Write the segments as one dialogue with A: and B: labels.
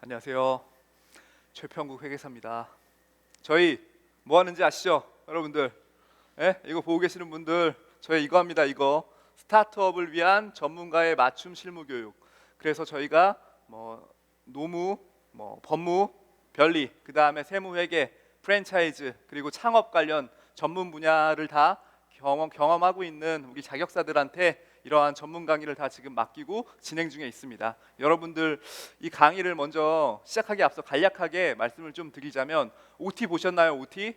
A: 안녕하세요. 최평국 회계사입니다. 저희 뭐 하는지 아시죠? 여러분들. 예? 이거 보고 계시는 분들 저희 이거 합니다. 이거 스타트업을 위한 전문가의 맞춤 실무 교육. 그래서 저희가 뭐 노무, 뭐 법무, 변리, 그다음에 세무 회계, 프랜차이즈, 그리고 창업 관련 전문 분야를 다 경험하고 있는 우리 자격사들한테 이러한 전문 강의를 다 지금 맡기고 진행 중에 있습니다. 여러분들 이 강의를 먼저 시작하기 앞서 간략하게 말씀을 좀 드리자면, OT 보셨나요? OT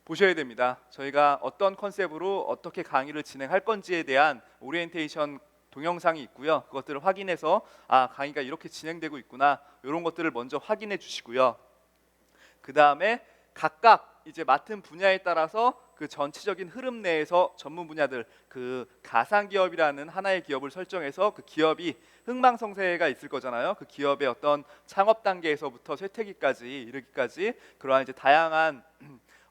A: 보셔야 됩니다. 저희가 어떤 컨셉으로 어떻게 강의를 진행할 건지에 대한 오리엔테이션 동영상이 있고요. 그것들을 확인해서 강의가 이렇게 진행되고 있구나, 이런 것들을 먼저 확인해 주시고요. 그 다음에 각각 이제 맡은 분야에 따라서 그 전체적인 흐름 내에서 전문 분야들, 그 가상기업이라는 하나의 기업을 설정해서 그 기업이 흥망성쇠가 있을 거잖아요. 그 기업의 어떤 창업 단계에서부터 쇠퇴기까지 이르기까지 그러한 이제 다양한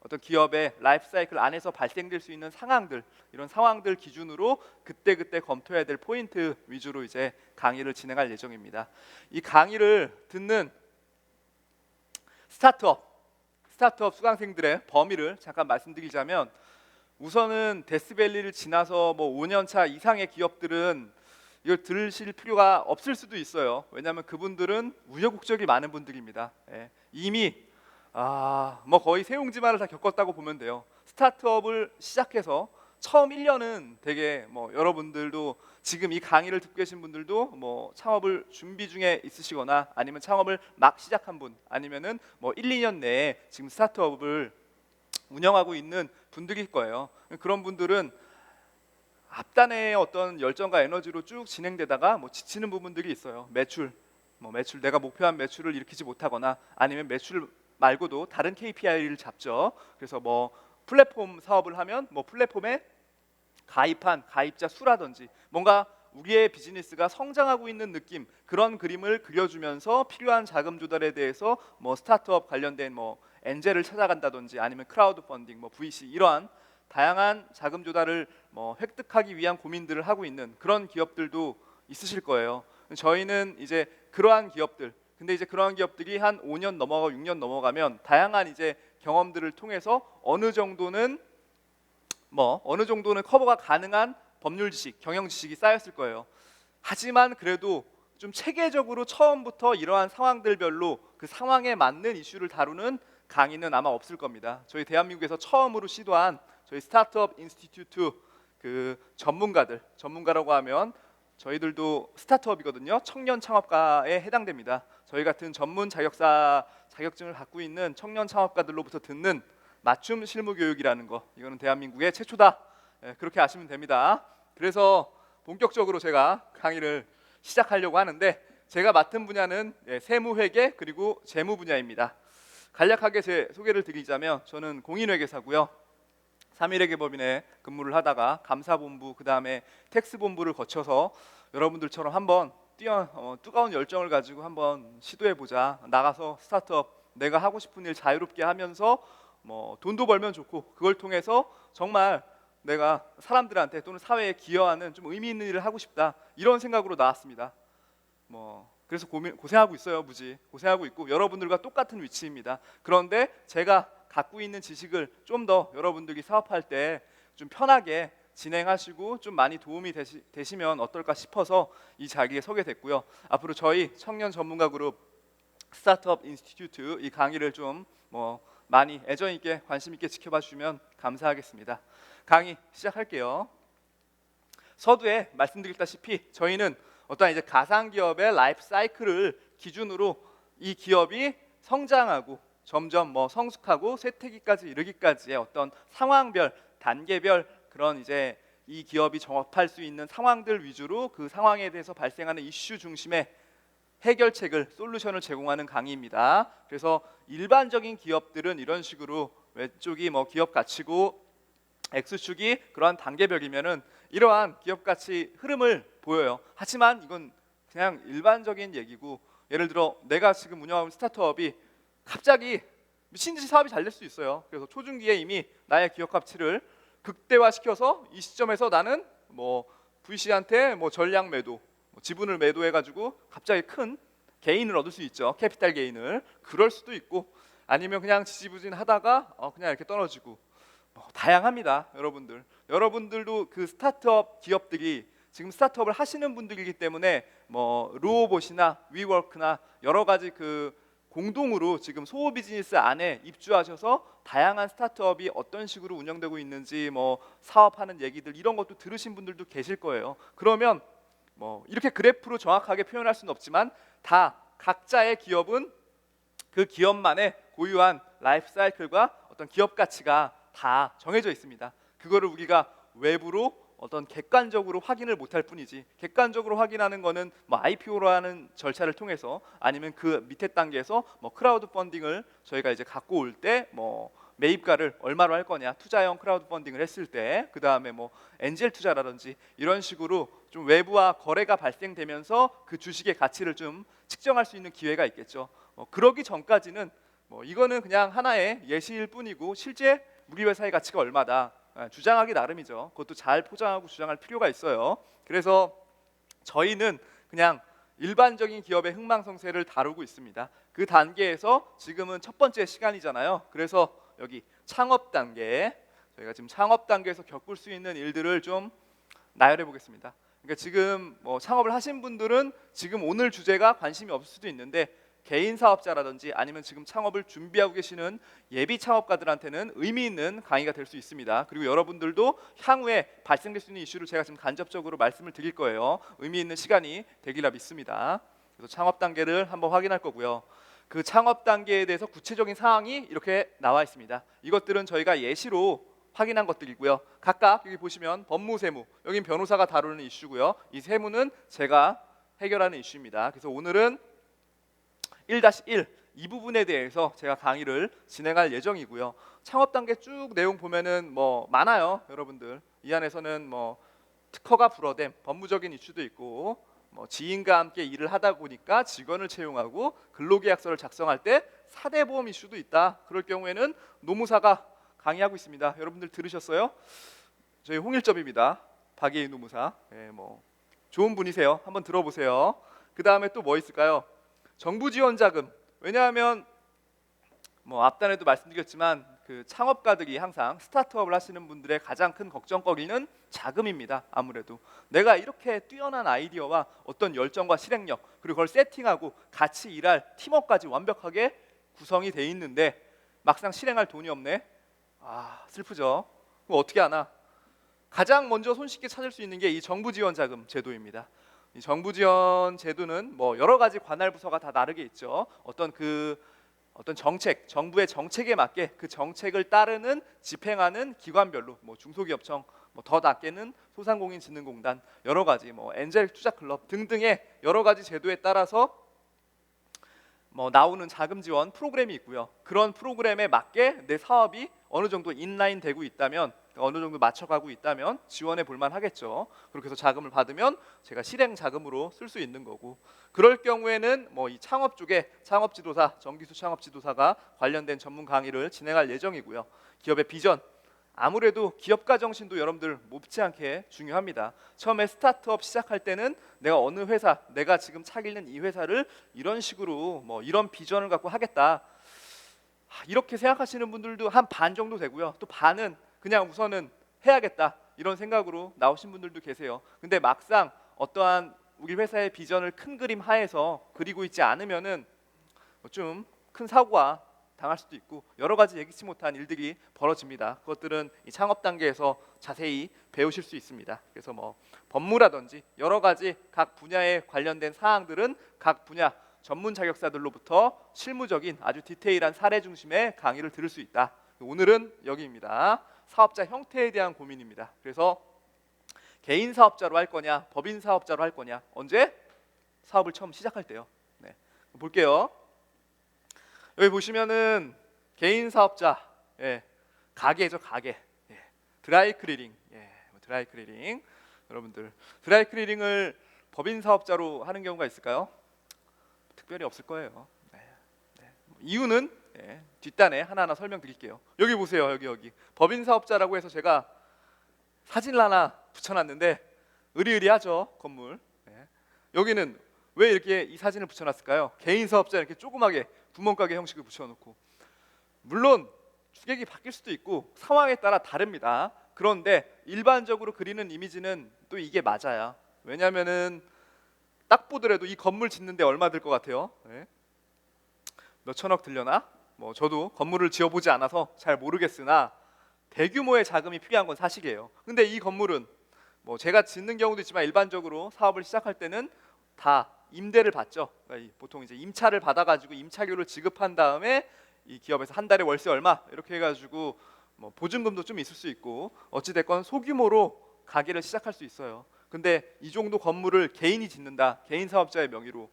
A: 어떤 기업의 라이프 사이클 안에서 발생될 수 있는 상황들, 이런 상황들 기준으로 그때그때 검토해야 될 포인트 위주로 이제 강의를 진행할 예정입니다. 이 강의를 듣는 스타트업 수강생들의 범위를 잠깐 말씀드리자면, 우선은 데스밸리를 지나서 뭐 5년 차 이상의 기업들은 이걸 들으실 필요가 없을 수도 있어요. 왜냐하면 그분들은 우여곡절이 많은 분들입니다. 이미 뭐 거의 세옹지마를 다 겪었다고 보면 돼요. 스타트업을 시작해서 처음 1년은 되게 뭐 여러분들도 지금 이 강의를 듣고 계신 분들도 뭐 창업을 준비 중에 있으시거나 아니면 창업을 막 시작한 분, 아니면은 뭐 1, 2년 내에 지금 스타트업을 운영하고 있는 분들일 거예요. 그런 분들은 앞단의 어떤 열정과 에너지로 쭉 진행되다가 뭐 지치는 부분들이 있어요. 매출 내가 목표한 매출을 일으키지 못하거나 아니면 매출 말고도 다른 KPI를 잡죠. 그래서 뭐 플랫폼 사업을 하면 뭐 플랫폼에 가입한 가입자 수라든지 뭔가 우리의 비즈니스가 성장하고 있는 느낌, 그런 그림을 그려주면서 필요한 자금 조달에 대해서 뭐 스타트업 관련된 뭐 엔젤을 찾아간다든지 아니면 크라우드 펀딩, 뭐 VC, 이러한 다양한 자금 조달을 뭐 획득하기 위한 고민들을 하고 있는 그런 기업들도 있으실 거예요. 저희는 이제 그러한 기업들, 근데 이제 그러한 기업들이 한 5년 넘어가고 6년 넘어가면 다양한 이제 경험들을 통해서 어느 정도는 커버가 가능한 법률 지식, 경영 지식이 쌓였을 거예요. 하지만 그래도 좀 체계적으로 처음부터 이러한 상황들별로 그 상황에 맞는 이슈를 다루는 강의는 아마 없을 겁니다. 저희 대한민국에서 처음으로 시도한 저희 스타트업 인스티튜트 그 전문가라고 하면 저희들도 스타트업이거든요. 청년 창업가에 해당됩니다. 저희 같은 전문 자격사 자격증을 갖고 있는 청년 창업가들로부터 듣는 맞춤 실무 교육이라는 거, 이거는 대한민국의 최초다. 그렇게 아시면 됩니다. 그래서 본격적으로 제가 강의를 시작하려고 하는데, 제가 맡은 분야는 세무회계 그리고 재무 분야입니다. 간략하게 제 소개를 드리자면, 저는 공인회계사고요. 3일회계법인에 근무를 하다가 감사본부, 그 다음에 텍스본부를 거쳐서 여러분들처럼 한번 뜨거운 열정을 가지고 한번 시도해보자, 나가서 스타트업 내가 하고 싶은 일 자유롭게 하면서 뭐 돈도 벌면 좋고 그걸 통해서 정말 내가 사람들한테 또는 사회에 기여하는 좀 의미 있는 일을 하고 싶다, 이런 생각으로 나왔습니다. 그래서 고생하고 있어요. 무지 고생하고 있고 여러분들과 똑같은 위치입니다. 그런데 제가 갖고 있는 지식을 좀 더 여러분들이 사업할 때 좀 편하게 진행하시고 좀 많이 도움이 되시면 어떨까 싶어서 이 자리에 서게 됐고요. 앞으로 저희 청년 전문가 그룹 스타트업 인스티튜트 이 강의를 좀 많이 애정 있게 관심 있게 지켜봐 주시면 감사하겠습니다. 강의 시작할게요. 서두에 말씀드렸다시피 저희는 어떤 이제 가상 기업의 라이프 사이클을 기준으로 이 기업이 성장하고 점점 성숙하고 쇠퇴기까지 이르기까지의 어떤 상황별, 단계별 그런 이제 이 기업이 정업할 수 있는 상황들 위주로 그 상황에 대해서 발생하는 이슈 중심의 해결책을, 솔루션을 제공하는 강의입니다. 그래서 일반적인 기업들은 이런 식으로 왼쪽이 기업 가치고 X축이 그러한 단계별이면은 이러한 기업 가치 흐름을 보여요. 하지만 이건 그냥 일반적인 얘기고, 예를 들어 내가 지금 운영하는 스타트업이 갑자기 미친 듯이 사업이 잘 될 수 있어요. 그래서 초중기에 이미 나의 기업 가치를 극대화시켜서 이 시점에서 나는 VC한테 전량 매도, 지분을 매도해가지고 갑자기 큰 게인을 얻을 수 있죠. 캐피탈 게인을. 그럴 수도 있고 아니면 그냥 지지부진하다가 그냥 이렇게 떨어지고 다양합니다. 여러분들도 그 스타트업 기업들이 지금 스타트업을 하시는 분들이기 때문에 루오봇이나 위워크나 여러 가지 그 공동으로 지금 소호 비즈니스 안에 입주하셔서 다양한 스타트업이 어떤 식으로 운영되고 있는지 사업하는 얘기들 이런 것도 들으신 분들도 계실 거예요. 그러면 이렇게 그래프로 정확하게 표현할 수는 없지만 다 각자의 기업은 그 기업만의 고유한 라이프 사이클과 어떤 기업 가치가 다 정해져 있습니다. 그거를 우리가 외부로 어떤 객관적으로 확인을 못할 뿐이지, 객관적으로 확인하는 거는 IPO라는 절차를 통해서 아니면 그 밑에 단계에서 크라우드 펀딩을 저희가 이제 갖고 올 때 매입가를 얼마로 할 거냐, 투자형 크라우드 펀딩을 했을 때, 그 다음에 엔젤 투자라든지 이런 식으로 좀 외부와 거래가 발생되면서 그 주식의 가치를 좀 측정할 수 있는 기회가 있겠죠. 그러기 전까지는 이거는 그냥 하나의 예시일 뿐이고 실제 우리 회사의 가치가 얼마다 주장하기 나름이죠. 그것도 잘 포장하고 주장할 필요가 있어요. 그래서 저희는 그냥 일반적인 기업의 흥망성쇠를 다루고 있습니다. 그 단계에서 지금은 첫 번째 시간이잖아요. 그래서 여기 창업 단계, 저희가 지금 창업 단계에서 겪을 수 있는 일들을 좀 나열해 보겠습니다. 그러니까 지금 창업을 하신 분들은 지금 오늘 주제가 관심이 없을 수도 있는데 개인 사업자라든지 아니면 지금 창업을 준비하고 계시는 예비 창업가들한테는 의미 있는 강의가 될 수 있습니다. 그리고 여러분들도 향후에 발생될 수 있는 이슈를 제가 지금 간접적으로 말씀을 드릴 거예요. 의미 있는 시간이 되리라 믿습니다. 그래서 창업 단계를 한번 확인할 거고요. 그 창업 단계에 대해서 구체적인 사항이 이렇게 나와 있습니다. 이것들은 저희가 예시로 확인한 것들이고요. 각각 여기 보시면 법무, 세무, 여긴 변호사가 다루는 이슈고요. 이 세무는 제가 해결하는 이슈입니다. 그래서 오늘은 1-1 이 부분에 대해서 제가 강의를 진행할 예정이고요. 창업 단계 쭉 내용 보면은 많아요, 여러분들. 이 안에서는 특허가 불어댐, 법무적인 이슈도 있고, 지인과 함께 일을 하다 보니까 직원을 채용하고 근로계약서를 작성할 때 4대 보험 이슈도 있다. 그럴 경우에는 노무사가 강의하고 있습니다. 여러분들 들으셨어요? 저희 홍일점입니다. 박예인 노무사. 좋은 분이세요. 한번 들어보세요. 그 다음에 또 뭐 있을까요? 정부 지원 자금. 왜냐하면 앞단에도 말씀드렸지만 그 창업가들이 항상 스타트업을 하시는 분들의 가장 큰 걱정거리는 자금입니다. 아무래도 내가 이렇게 뛰어난 아이디어와 어떤 열정과 실행력, 그리고 그걸 세팅하고 같이 일할 팀워크까지 완벽하게 구성이 돼 있는데 막상 실행할 돈이 없네. 슬프죠. 그럼 어떻게 하나? 가장 먼저 손쉽게 찾을 수 있는 게 이 정부 지원 자금 제도입니다. 이 정부 지원 제도는 여러 가지 관할 부서가 다 다르게 있죠. 어떤 정책, 정부의 정책에 맞게 그 정책을 따르는 집행하는 기관별로 중소기업청, 더 낮게는 소상공인진흥공단, 여러 가지 엔젤 투자클럽 등등의 여러 가지 제도에 따라서 나오는 자금 지원 프로그램이 있고요. 그런 프로그램에 맞게 내 사업이 어느 정도 인라인 되고 있다면, 어느 정도 맞춰가고 있다면 지원해 볼만 하겠죠. 그렇게 해서 자금을 받으면 제가 실행 자금으로 쓸 수 있는 거고, 그럴 경우에는 이 창업 쪽에 창업지도사, 정기수 창업지도사가 관련된 전문 강의를 진행할 예정이고요. 기업의 비전, 아무래도 기업가 정신도 여러분들 못지않게 중요합니다. 처음에 스타트업 시작할 때는 내가 어느 회사, 내가 지금 차리는 이 회사를 이런 식으로 이런 비전을 갖고 하겠다, 이렇게 생각하시는 분들도 한 반 정도 되고요. 또 반은 그냥 우선은 해야겠다 이런 생각으로 나오신 분들도 계세요. 근데 막상 어떠한 우리 회사의 비전을 큰 그림 하에서 그리고 있지 않으면은 좀 큰 사고가 당할 수도 있고 여러 가지 예기치 못한 일들이 벌어집니다. 그것들은 이 창업 단계에서 자세히 배우실 수 있습니다. 그래서 법무라든지 여러 가지 각 분야에 관련된 사항들은 각 분야 전문 자격사들로부터 실무적인 아주 디테일한 사례 중심의 강의를 들을 수 있다. 오늘은 여기입니다. 사업자 형태에 대한 고민입니다. 그래서 개인 사업자로 할 거냐, 법인 사업자로 할 거냐, 언제? 사업을 처음 시작할 때요. 볼게요. 여기 보시면은 개인 사업자, 가게죠, 가게. 드라이클리닝, 드라이클리닝. 여러분들 드라이클리닝을 법인 사업자로 하는 경우가 있을까요? 특별히 없을 거예요. 이유는 뒷단에 하나하나 설명드릴게요. 여기 보세요. 여기 법인 사업자라고 해서 제가 사진을 하나 붙여놨는데 으리으리하죠, 건물. 여기는 왜 이렇게 이 사진을 붙여놨을까요? 개인 사업자 이렇게 조그맣게 구멍가게 형식을 붙여놓고, 물론 주객이 바뀔 수도 있고 상황에 따라 다릅니다. 그런데 일반적으로 그리는 이미지는 또 이게 맞아요. 왜냐하면은 딱 보더라도 이 건물 짓는데 얼마 들 것 같아요? 네? 몇 천억 들려나? 뭐 저도 건물을 지어보지 않아서 잘 모르겠으나 대규모의 자금이 필요한 건 사실이에요. 근데 이 건물은 뭐 제가 짓는 경우도 있지만 일반적으로 사업을 시작할 때는 다 임대를 받죠. 그러니까 보통 이제 임차를 받아가지고 임차료를 지급한 다음에 이 기업에서 한 달에 월세 얼마 이렇게 해가지고 뭐 보증금도 좀 있을 수 있고 어찌 됐건 소규모로 가게를 시작할 수 있어요. 근데 이 정도 건물을 개인이 짓는다, 개인 사업자의 명의로,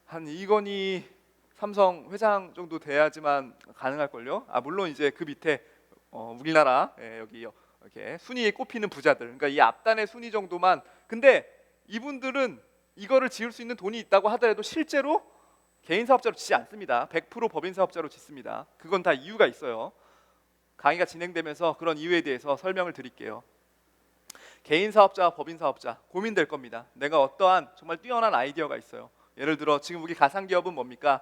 A: 한 이건희 삼성 회장 정도 돼야지만 가능할 걸요. 아 물론 이제 그 밑에 우리나라 여기 이렇게 순위에 꼽히는 부자들, 그러니까 이 앞단의 순위 정도만. 근데 이분들은 이거를 지을 수 있는 돈이 있다고 하더라도 실제로 개인 사업자로 짓지 않습니다. 100% 법인 사업자로 짓습니다. 그건 다 이유가 있어요. 강의가 진행되면서 그런 이유에 대해서 설명을 드릴게요. 개인 사업자와 법인 사업자 고민될 겁니다. 내가 어떠한 정말 뛰어난 아이디어가 있어요. 예를 들어 지금 우리 가상기업은 뭡니까?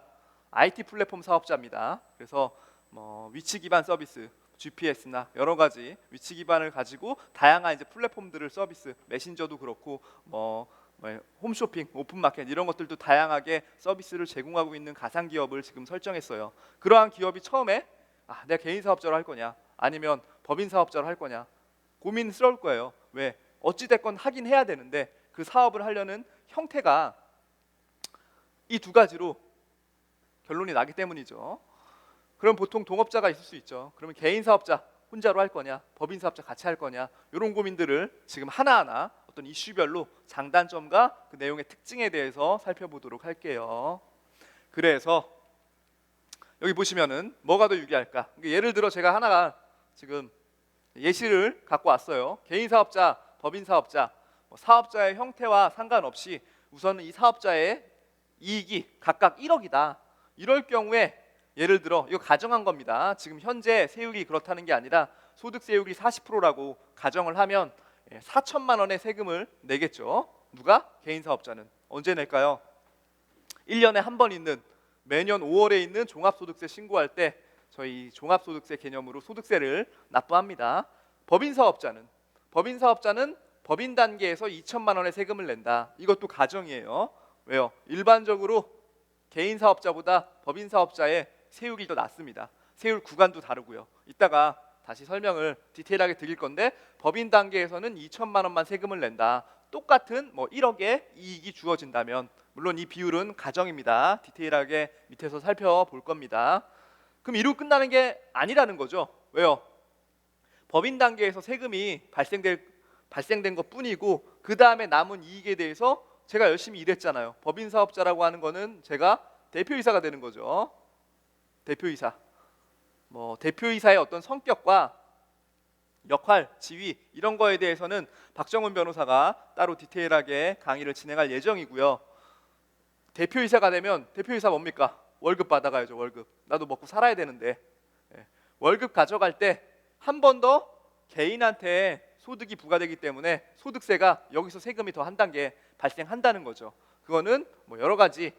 A: IT 플랫폼 사업자입니다. 그래서 뭐 위치 기반 서비스, GPS나 여러 가지 위치 기반을 가지고 다양한 이제 플랫폼들을 서비스, 메신저도 그렇고 뭐 홈쇼핑, 오픈마켓 이런 것들도 다양하게 서비스를 제공하고 있는 가상 기업을 지금 설정했어요. 그러한 기업이 처음에 내가 개인 사업자로 할 거냐 아니면 법인 사업자로 할 거냐 고민스러울 거예요. 왜? 어찌 됐건 하긴 해야 되는데 그 사업을 하려는 형태가 이 두 가지로 결론이 나기 때문이죠. 그럼 보통 동업자가 있을 수 있죠. 그러면 개인 사업자 혼자로 할 거냐, 법인 사업자 같이 할 거냐, 이런 고민들을 지금 하나하나 어떤 이슈별로 장단점과 그 내용의 특징에 대해서 살펴보도록 할게요. 그래서 여기 보시면은 뭐가 더 유리할까? 예를 들어 제가 하나가 지금 예시를 갖고 왔어요. 개인 사업자, 법인 사업자, 사업자의 형태와 상관없이 우선은 이 사업자의 이익이 각각 1억이다. 이럴 경우에 예를 들어 이거 가정한 겁니다. 지금 현재 세율이 그렇다는 게 아니라 소득 세율이 40%라고 가정을 하면 4천만 원의 세금을 내겠죠. 누가? 개인 사업자는. 언제 낼까요? 1년에 한 번 있는 매년 5월에 있는 종합소득세 신고할 때 저희 종합소득세 개념으로 소득세를 납부합니다. 법인 사업자는 법인 단계에서 2천만 원의 세금을 낸다. 이것도 가정이에요. 왜요? 일반적으로 개인 사업자보다 법인 사업자의 세율이 더 낮습니다. 세율 구간도 다르고요. 이따가 다시 설명을 디테일하게 드릴 건데 법인 단계에서는 2천만 원만 세금을 낸다. 똑같은 1억의 이익이 주어진다면, 물론 이 비율은 가정입니다. 디테일하게 밑에서 살펴볼 겁니다. 그럼 이로 끝나는 게 아니라는 거죠. 왜요? 법인 단계에서 세금이 발생된 것뿐이고 그 다음에 남은 이익에 대해서 제가 열심히 일했잖아요. 법인 사업자라고 하는 거는 제가 대표이사가 되는 거죠. 대표이사. 대표이사의 어떤 성격과 역할, 지위 이런 거에 대해서는 박정훈 변호사가 따로 디테일하게 강의를 진행할 예정이고요. 대표이사가 되면 대표이사 뭡니까? 월급 받아가야죠. 월급. 나도 먹고 살아야 되는데 월급 가져갈 때 한 번 더 개인한테 소득이 부과되기 때문에 소득세가 여기서 세금이 더 한 단계 발생한다는 거죠. 그거는 여러 가지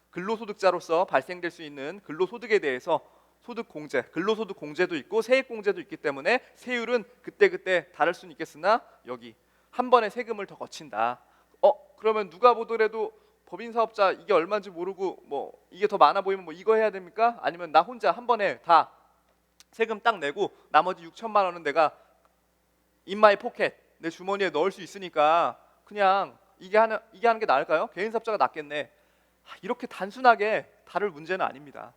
A: 근로소득자로서 발생될 수 있는 근로소득에 대해서 소득공제, 근로소득공제도 있고 세액공제도 있기 때문에 세율은 그때그때 다를 수는 있겠으나 여기 한 번에 세금을 더 거친다. 그러면 누가 보더라도 법인 사업자 이게 얼마인지 모르고 이게 더 많아 보이면 이거 해야 됩니까? 아니면 나 혼자 한 번에 다 세금 딱 내고 나머지 6천만 원은 내가 in my pocket, 내 주머니에 넣을 수 있으니까 그냥 이게 하는 게 나을까요? 개인 사업자가 낫겠네. 이렇게 단순하게 다룰 문제는 아닙니다.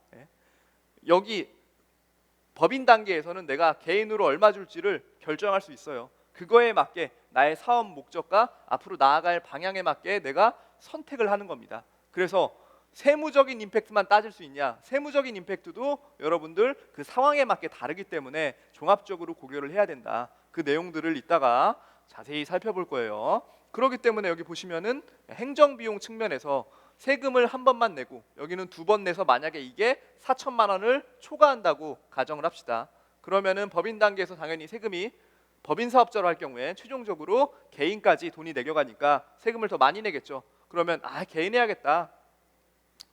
A: 여기 법인 단계에서는 내가 개인으로 얼마 줄지를 결정할 수 있어요. 그거에 맞게 나의 사업 목적과 앞으로 나아갈 방향에 맞게 내가 선택을 하는 겁니다. 그래서 세무적인 임팩트만 따질 수 있냐? 세무적인 임팩트도 여러분들 그 상황에 맞게 다르기 때문에 종합적으로 고려를 해야 된다. 그 내용들을 이따가 자세히 살펴볼 거예요. 그렇기 때문에 여기 보시면은 행정비용 측면에서 세금을 한 번만 내고 여기는 두 번 내서 만약에 이게 4천만 원을 초과한다고 가정을 합시다. 그러면은 법인 단계에서 당연히 세금이 법인 사업자로 할 경우에 최종적으로 개인까지 돈이 내려가니까 세금을 더 많이 내겠죠. 그러면 개인 해야겠다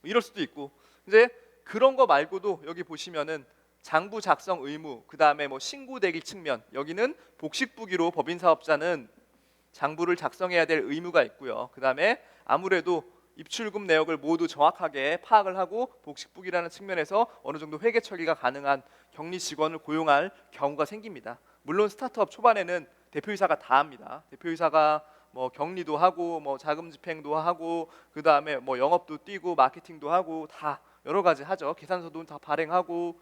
A: 이럴 수도 있고, 이제 그런 거 말고도 여기 보시면은 장부 작성 의무, 그 다음에 뭐 신고되기 측면, 여기는 복식부기로 법인 사업자는 장부를 작성해야 될 의무가 있고요. 그 다음에 아무래도 입출금 내역을 모두 정확하게 파악을 하고 복식부기라는 측면에서 어느 정도 회계 처리가 가능한 격리 직원을 고용할 경우가 생깁니다. 물론 스타트업 초반에는 대표이사가 다 합니다. 대표이사가 뭐 격리도 하고 뭐 자금 집행도 하고 그 다음에 뭐 영업도 뛰고 마케팅도 하고 다 여러 가지 하죠. 계산서도 다 발행하고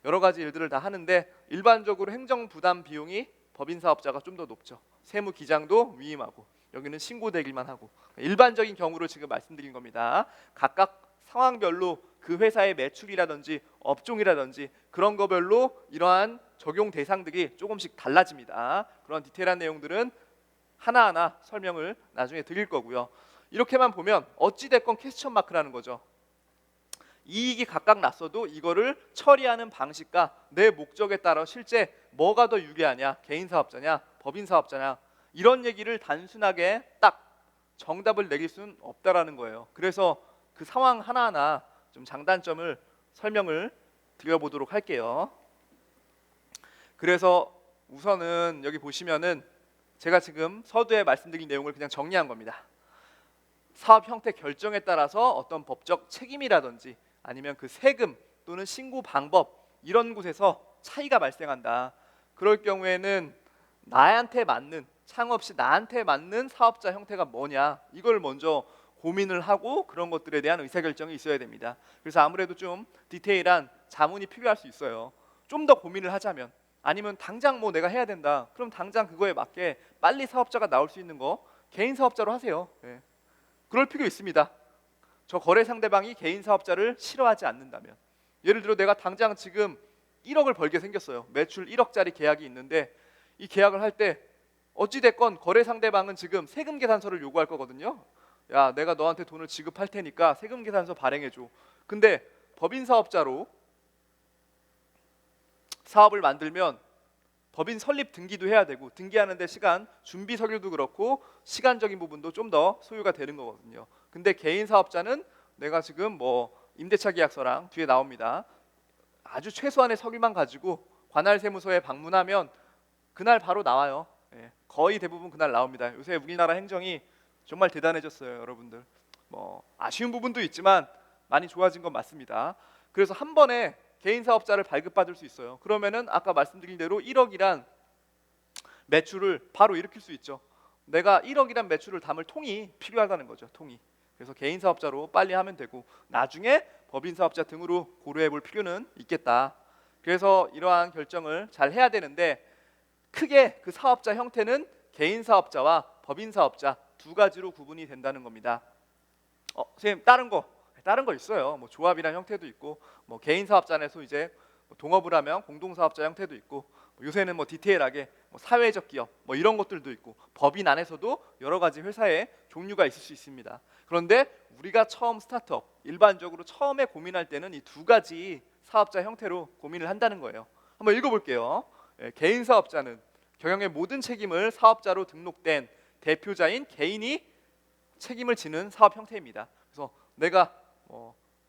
A: 여러 가지 일들을 다 하는데, 일반적으로 행정 부담 비용이 법인 사업자가 좀 더 높죠. 세무 기장도 위임하고 여기는 신고되기만 하고, 일반적인 경우를 지금 말씀드린 겁니다. 각각 상황별로 그 회사의 매출이라든지 업종이라든지 그런 거별로 이러한 적용 대상들이 조금씩 달라집니다. 그런 디테일한 내용들은 하나하나 설명을 나중에 드릴 거고요. 이렇게만 보면 어찌 됐건 퀘스천 마크라는 거죠. 이익이 각각 났어도 이거를 처리하는 방식과 내 목적에 따라 실제 뭐가 더 유리하냐, 개인 사업자냐, 법인 사업자냐, 이런 얘기를 단순하게 딱 정답을 내릴 수는 없다라는 거예요. 그래서 그 상황 하나하나 좀 장단점을 설명을 드려보도록 할게요. 그래서 우선은 여기 보시면은 제가 지금 서두에 말씀드린 내용을 그냥 정리한 겁니다. 사업 형태 결정에 따라서 어떤 법적 책임이라든지 아니면 그 세금 또는 신고 방법, 이런 곳에서 차이가 발생한다. 그럴 경우에는 나한테 맞는, 창업 시 나한테 맞는 사업자 형태가 뭐냐, 이걸 먼저 고민을 하고 그런 것들에 대한 의사결정이 있어야 됩니다. 그래서 아무래도 좀 디테일한 자문이 필요할 수 있어요. 좀 더 고민을 하자면, 아니면 당장 뭐 내가 해야 된다, 그럼 당장 그거에 맞게 빨리 사업자가 나올 수 있는 거 개인 사업자로 하세요. 그럴 필요 있습니다. 저 거래 상대방이 개인 사업자를 싫어하지 않는다면, 예를 들어 내가 당장 지금 1억을 벌게 생겼어요. 매출 1억짜리 계약이 있는데 이 계약을 할 때 어찌 됐건 거래 상대방은 지금 세금 계산서를 요구할 거거든요. 야, 내가 너한테 돈을 지급할 테니까 세금 계산서 발행해 줘. 근데 법인 사업자로 사업을 만들면 법인 설립 등기도 해야 되고, 등기하는데 시간, 준비 서류도 그렇고 시간적인 부분도 좀 더 소요가 되는 거거든요. 근데 개인 사업자는 내가 지금 뭐 임대차 계약서랑 뒤에 나옵니다. 아주 최소한의 서류만 가지고 관할 세무서에 방문하면 그날 바로 나와요. 거의 대부분 그날 나옵니다. 요새 우리나라 행정이 정말 대단해졌어요, 여러분들. 뭐 아쉬운 부분도 있지만 많이 좋아진 건 맞습니다. 그래서 한 번에 개인 사업자를 발급받을 수 있어요. 그러면은 아까 말씀드린 대로 1억이란 매출을 바로 일으킬 수 있죠. 내가 1억이란 매출을 담을 통이 필요하다는 거죠, 통이. 그래서 개인 사업자로 빨리 하면 되고 나중에 법인 사업자 등으로 고려해 볼 필요는 있겠다. 그래서 이러한 결정을 잘 해야 되는데, 크게 그 사업자 형태는 개인 사업자와 법인 사업자 두 가지로 구분이 된다는 겁니다. 선생님, 다른 거 있어요. 뭐 조합이란 형태도 있고, 뭐 개인 사업자 안에서 이제 동업을 하면 공동사업자 형태도 있고, 요새는 뭐 디테일하게 뭐 사회적 기업 뭐 이런 것들도 있고, 법인 안에서도 여러 가지 회사의 종류가 있을 수 있습니다. 그런데 우리가 처음 스타트업, 일반적으로 처음에 고민할 때는 이 두 가지 사업자 형태로 고민을 한다는 거예요. 한번 읽어볼게요. 개인 사업자는 경영의 모든 책임을 사업자로 등록된 대표자인 개인이 책임을 지는 사업 형태입니다. 그래서 내가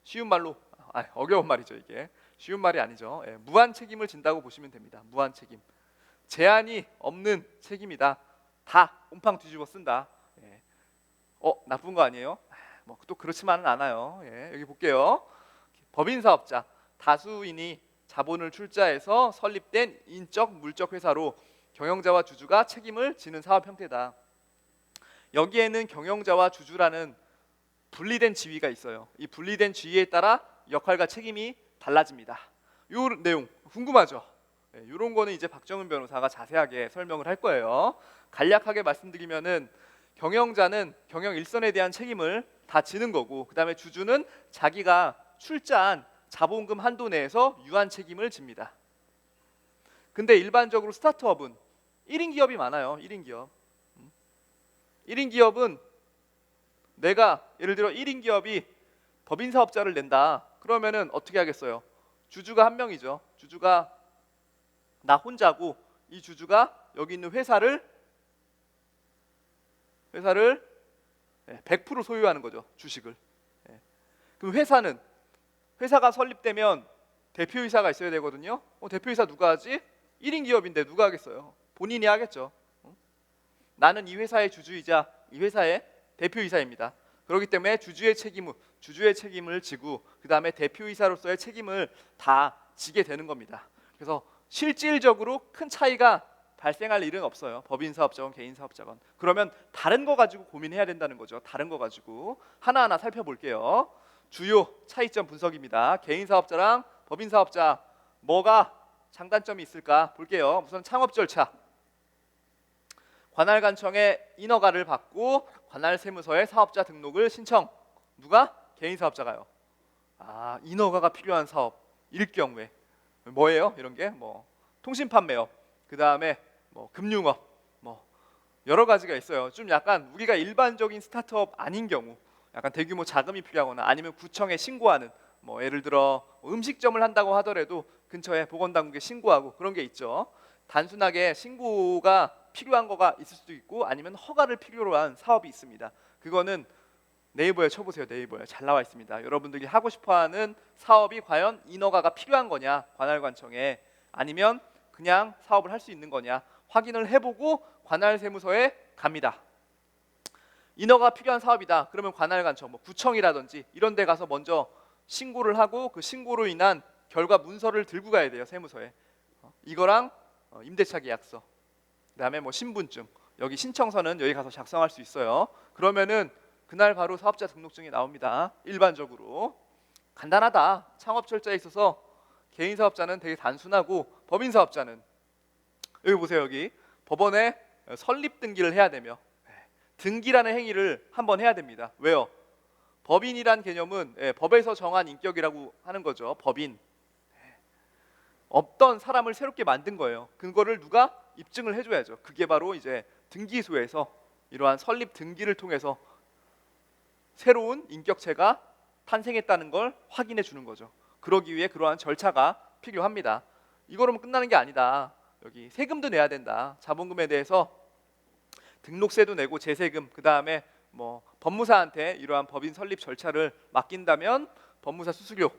A: 쉬운 말로, 어려운 말이죠 이게. 쉬운 말이 아니죠. 무한 책임을 진다고 보시면 됩니다. 무한 책임. 제한이 없는 책임이다. 다 옴팡 뒤집어 쓴다. 나쁜 거 아니에요? 뭐 또 그렇지만은 않아요. 여기 볼게요. 법인 사업자, 다수인이 자본을 출자해서 설립된 인적 물적 회사로 경영자와 주주가 책임을 지는 사업 형태다. 여기에는 경영자와 주주라는 분리된 지위가 있어요. 이 분리된 지위에 따라 역할과 책임이 달라집니다. 이 내용 궁금하죠? 이런 거는 이제 박정은 변호사가 자세하게 설명을 할 거예요. 간략하게 말씀드리면은 경영자는 경영 일선에 대한 책임을 다 지는 거고, 그 다음에 주주는 자기가 출자한 자본금 한도 내에서 유한 책임을 집니다. 근데 일반적으로 스타트업은 1인 기업이 많아요. 1인 기업. 1인 기업은 내가 예를 들어 1인 기업이 법인 사업자를 낸다. 그러면은 어떻게 하겠어요? 주주가 한 명이죠. 주주가 나 혼자고, 이 주주가 여기 있는 회사를 100% 소유하는 거죠, 주식을. 그럼 회사가 설립되면 대표이사가 있어야 되거든요. 대표이사 누가 하지? 1인 기업인데 누가 하겠어요? 본인이 하겠죠. 나는 이 회사의 주주이자 이 회사의 대표이사입니다. 그렇기 때문에 주주의 책임을 지고 그 다음에 대표이사로서의 책임을 다 지게 되는 겁니다. 그래서 실질적으로 큰 차이가 발생할 일은 없어요. 법인 사업자건 개인 사업자건. 그러면 다른 거 가지고 고민해야 된다는 거죠. 다른 거 가지고 하나하나 살펴볼게요. 주요 차이점 분석입니다. 개인 사업자랑 법인 사업자 뭐가 장단점이 있을까 볼게요. 우선 창업 절차. 관할관청에 인허가를 받고 관할세무서에 사업자 등록을 신청. 누가? 개인 사업자가요. 인허가가 필요한 사업일 경우에 뭐예요? 이런 게 뭐 통신 판매업, 그 다음에 뭐 금융업, 뭐 여러 가지가 있어요. 좀 약간 우리가 일반적인 스타트업 아닌 경우, 약간 대규모 자금이 필요하거나 아니면 구청에 신고하는, 뭐 예를 들어 음식점을 한다고 하더라도 근처에 보건당국에 신고하고 그런 게 있죠. 단순하게 신고가 필요한 거가 있을 수도 있고 아니면 허가를 필요로 한 사업이 있습니다. 그거는 네이버에 쳐보세요. 네이버에 잘 나와 있습니다. 여러분들이 하고 싶어하는 사업이 과연 인허가가 필요한 거냐, 관할관청에, 아니면 그냥 사업을 할 수 있는 거냐 확인을 해보고 관할세무서에 갑니다. 인허가 필요한 사업이다. 그러면 관할관청, 뭐 구청이라든지 이런 데 가서 먼저 신고를 하고 그 신고로 인한 결과 문서를 들고 가야 돼요. 세무서에. 이거랑 임대차 계약서, 그다음에 뭐 신분증, 여기 신청서는 여기 가서 작성할 수 있어요. 그러면은 그날 바로 사업자 등록증이 나옵니다. 일반적으로 간단하다. 창업 절차에 있어서 개인 사업자는 되게 단순하고 법인 사업자는 여기 보세요. 여기 법원에 설립 등기를 해야 되며 등기라는 행위를 한번 해야 됩니다. 왜요? 법인이란 개념은 법에서 정한 인격이라고 하는 거죠. 법인. 없던 사람을 새롭게 만든 거예요. 그거를 누가 입증을 해줘야죠. 그게 바로 이제 등기소에서 이러한 설립 등기를 통해서 새로운 인격체가 탄생했다는 걸 확인해 주는 거죠. 그러기 위해 그러한 절차가 필요합니다. 이거로만 끝나는 게 아니다. 여기 세금도 내야 된다. 자본금에 대해서 등록세도 내고 제세금, 그 다음에 뭐 법무사한테 이러한 법인 설립 절차를 맡긴다면 법무사 수수료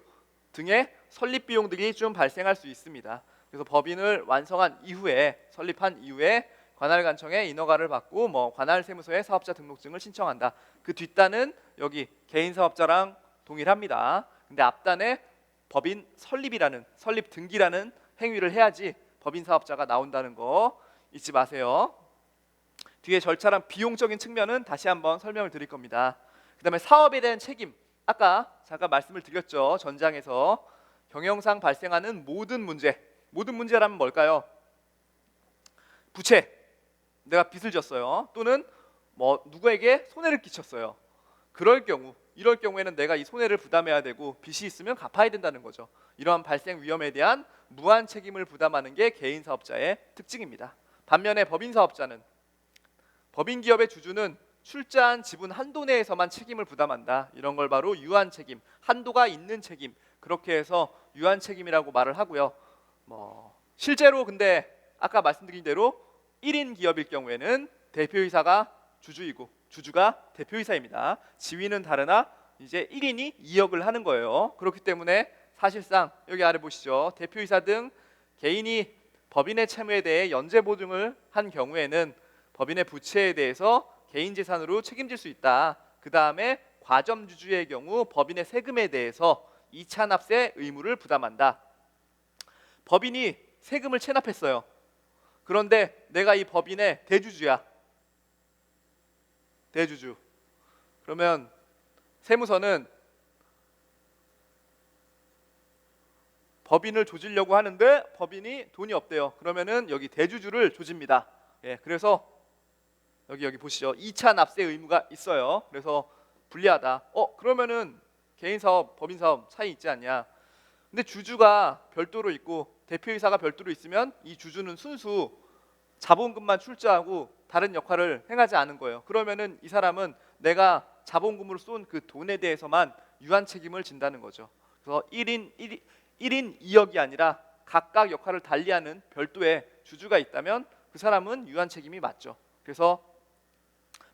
A: 등의 설립 비용들이 좀 발생할 수 있습니다. 그래서 법인을 완성한 이후에, 설립한 이후에 관할관청에 인허가를 받고 뭐 관할세무서에 사업자 등록증을 신청한다. 그 뒷단은 여기 개인 사업자랑 동일합니다. 근데 앞단에 법인 설립 등기라는 행위를 해야지 법인 사업자가 나온다는 거 잊지 마세요. 뒤에 절차랑 비용적인 측면은 다시 한번 설명을 드릴 겁니다. 그다음에 사업에 대한 책임. 아까 잠깐 말씀을 드렸죠. 전장에서 경영상 발생하는 모든 문제라면 뭘까요? 부채, 내가 빚을 졌어요. 또는 뭐 누구에게 손해를 끼쳤어요. 이럴 경우에는 내가 이 손해를 부담해야 되고 빚이 있으면 갚아야 된다는 거죠. 이러한 발생 위험에 대한 무한 책임을 부담하는 게 개인 사업자의 특징입니다. 반면에 법인 사업자는, 법인 기업의 주주는 출자한 지분 한도 내에서만 책임을 부담한다. 이런 걸 바로 유한 책임, 한도가 있는 책임, 그렇게 해서 유한 책임이라고 말을 하고요. 실제로 근데 아까 말씀드린 대로 1인 기업일 경우에는 대표이사가 주주이고 주주가 대표이사입니다. 지위는 다르나 이제 1인이 2역을 하는 거예요. 그렇기 때문에 사실상 여기 아래 보시죠. 대표이사 등 개인이 법인의 채무에 대해 연재 보증을 한 경우에는 법인의 부채에 대해서 개인 재산으로 책임질 수 있다. 그 다음에 과점주주의 경우 법인의 세금에 대해서 2차 납세 의무를 부담한다. 법인이 세금을 체납했어요. 그런데 내가 이 법인의 대주주야. 대주주. 그러면 세무서는 법인을 조지려고 하는데 법인이 돈이 없대요. 그러면은 여기 대주주를 조집니다. 그래서 여기 보시죠. 2차 납세 의무가 있어요. 그래서 불리하다. 그러면은 개인 사업, 법인 사업 차이 있지 않냐? 근데 주주가 별도로 있고 대표이사가 별도로 있으면 이 주주는 순수 자본금만 출자하고 다른 역할을 행하지 않은 거예요. 그러면은 이 사람은 내가 자본금으로 쏜 그 돈에 대해서만 유한 책임을 진다는 거죠. 그래서 1인 2역이 아니라 각각 역할을 달리하는 별도의 주주가 있다면 그 사람은 유한 책임이 맞죠. 그래서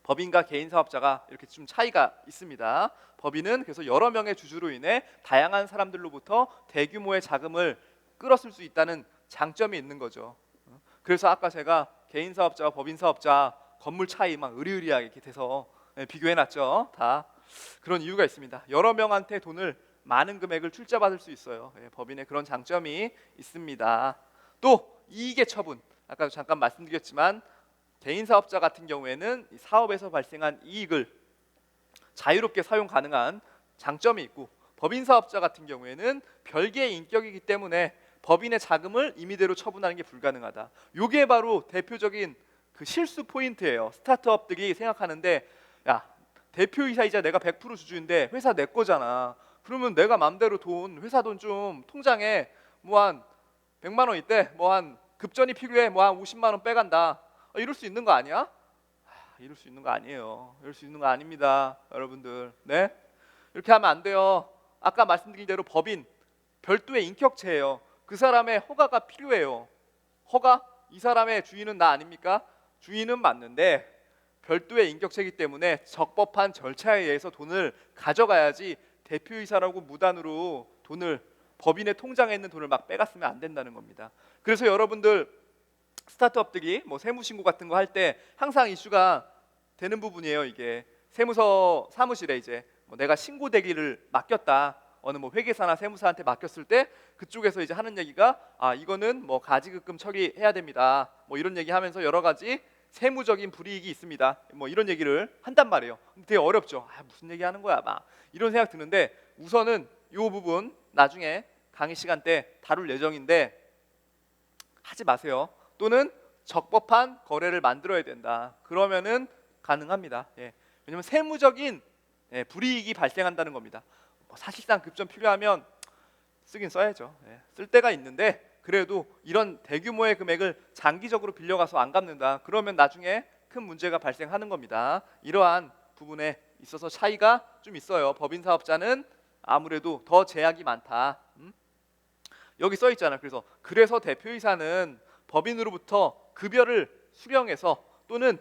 A: 법인과 개인 사업자가 이렇게 좀 차이가 있습니다. 법인은 그래서 여러 명의 주주로 인해 다양한 사람들로부터 대규모의 자금을 끌었을 수 있다는 장점이 있는 거죠. 그래서 아까 제가 개인 사업자와 법인 사업자 건물 차이 막 으리으리하게 이렇게 돼서 비교해놨죠. 다 그런 이유가 있습니다. 여러 명한테 돈을 많은 금액을 출자받을 수 있어요. 법인의 그런 장점이 있습니다. 또 이익의 처분, 아까도 잠깐 말씀드렸지만 개인 사업자 같은 경우에는 이 사업에서 발생한 이익을 자유롭게 사용 가능한 장점이 있고, 법인 사업자 같은 경우에는 별개의 인격이기 때문에 법인의 자금을 임의대로 처분하는 게 불가능하다. 이게 바로 대표적인 그 실수 포인트예요. 스타트업들이 생각하는데, 야, 대표이사이자 내가 100% 주주인데 회사 내 거잖아. 그러면 내가 맘대로 회사 돈 좀 통장에 뭐 한 100만 원 있대, 뭐 한 급전이 필요해, 뭐 한 50만 원 빼간다. 이럴 수 있는 거 아니야? 이럴 수 있는 거 아니에요. 이럴 수 있는 거 아닙니다, 여러분들. 네? 이렇게 하면 안 돼요. 아까 말씀드린 대로 법인 별도의 인격체예요. 그 사람의 허가가 필요해요. 허가? 이 사람의 주인은 나 아닙니까? 주인은 맞는데 별도의 인격체이기 때문에 적법한 절차에 의해서 돈을 가져가야지, 대표이사라고 무단으로 돈을, 법인의 통장에 있는 돈을 막 빼갔으면 안 된다는 겁니다. 그래서 여러분들 스타트업들이 뭐 세무신고 같은 거 할 때 항상 이슈가 되는 부분이에요. 이게 세무서 사무실에 이제 뭐 내가 신고대기를 맡겼다, 어느 뭐 회계사나 세무사한테 맡겼을 때 그쪽에서 이제 하는 얘기가, 이거는 뭐 가지급금 처리해야 됩니다, 뭐 이런 얘기하면서 여러 가지 세무적인 불이익이 있습니다, 뭐 이런 얘기를 한단 말이에요. 근데 되게 어렵죠. 무슨 얘기하는 거야 막 이런 생각 드는데, 우선은 이 부분 나중에 강의 시간 때 다룰 예정인데 하지 마세요. 또는 적법한 거래를 만들어야 된다. 그러면은 가능합니다. 왜냐면 세무적인 불이익이 발생한다는 겁니다. 사실상 급전 필요하면 쓰긴 써야죠. 쓸 때가 있는데 그래도 이런 대규모의 금액을 장기적으로 빌려가서 안 갚는다, 그러면 나중에 큰 문제가 발생하는 겁니다. 이러한 부분에 있어서 차이가 좀 있어요. 법인 사업자는 아무래도 더 제약이 많다. 여기 써 있잖아요. 그래서 대표이사는 법인으로부터 급여를 수령해서 또는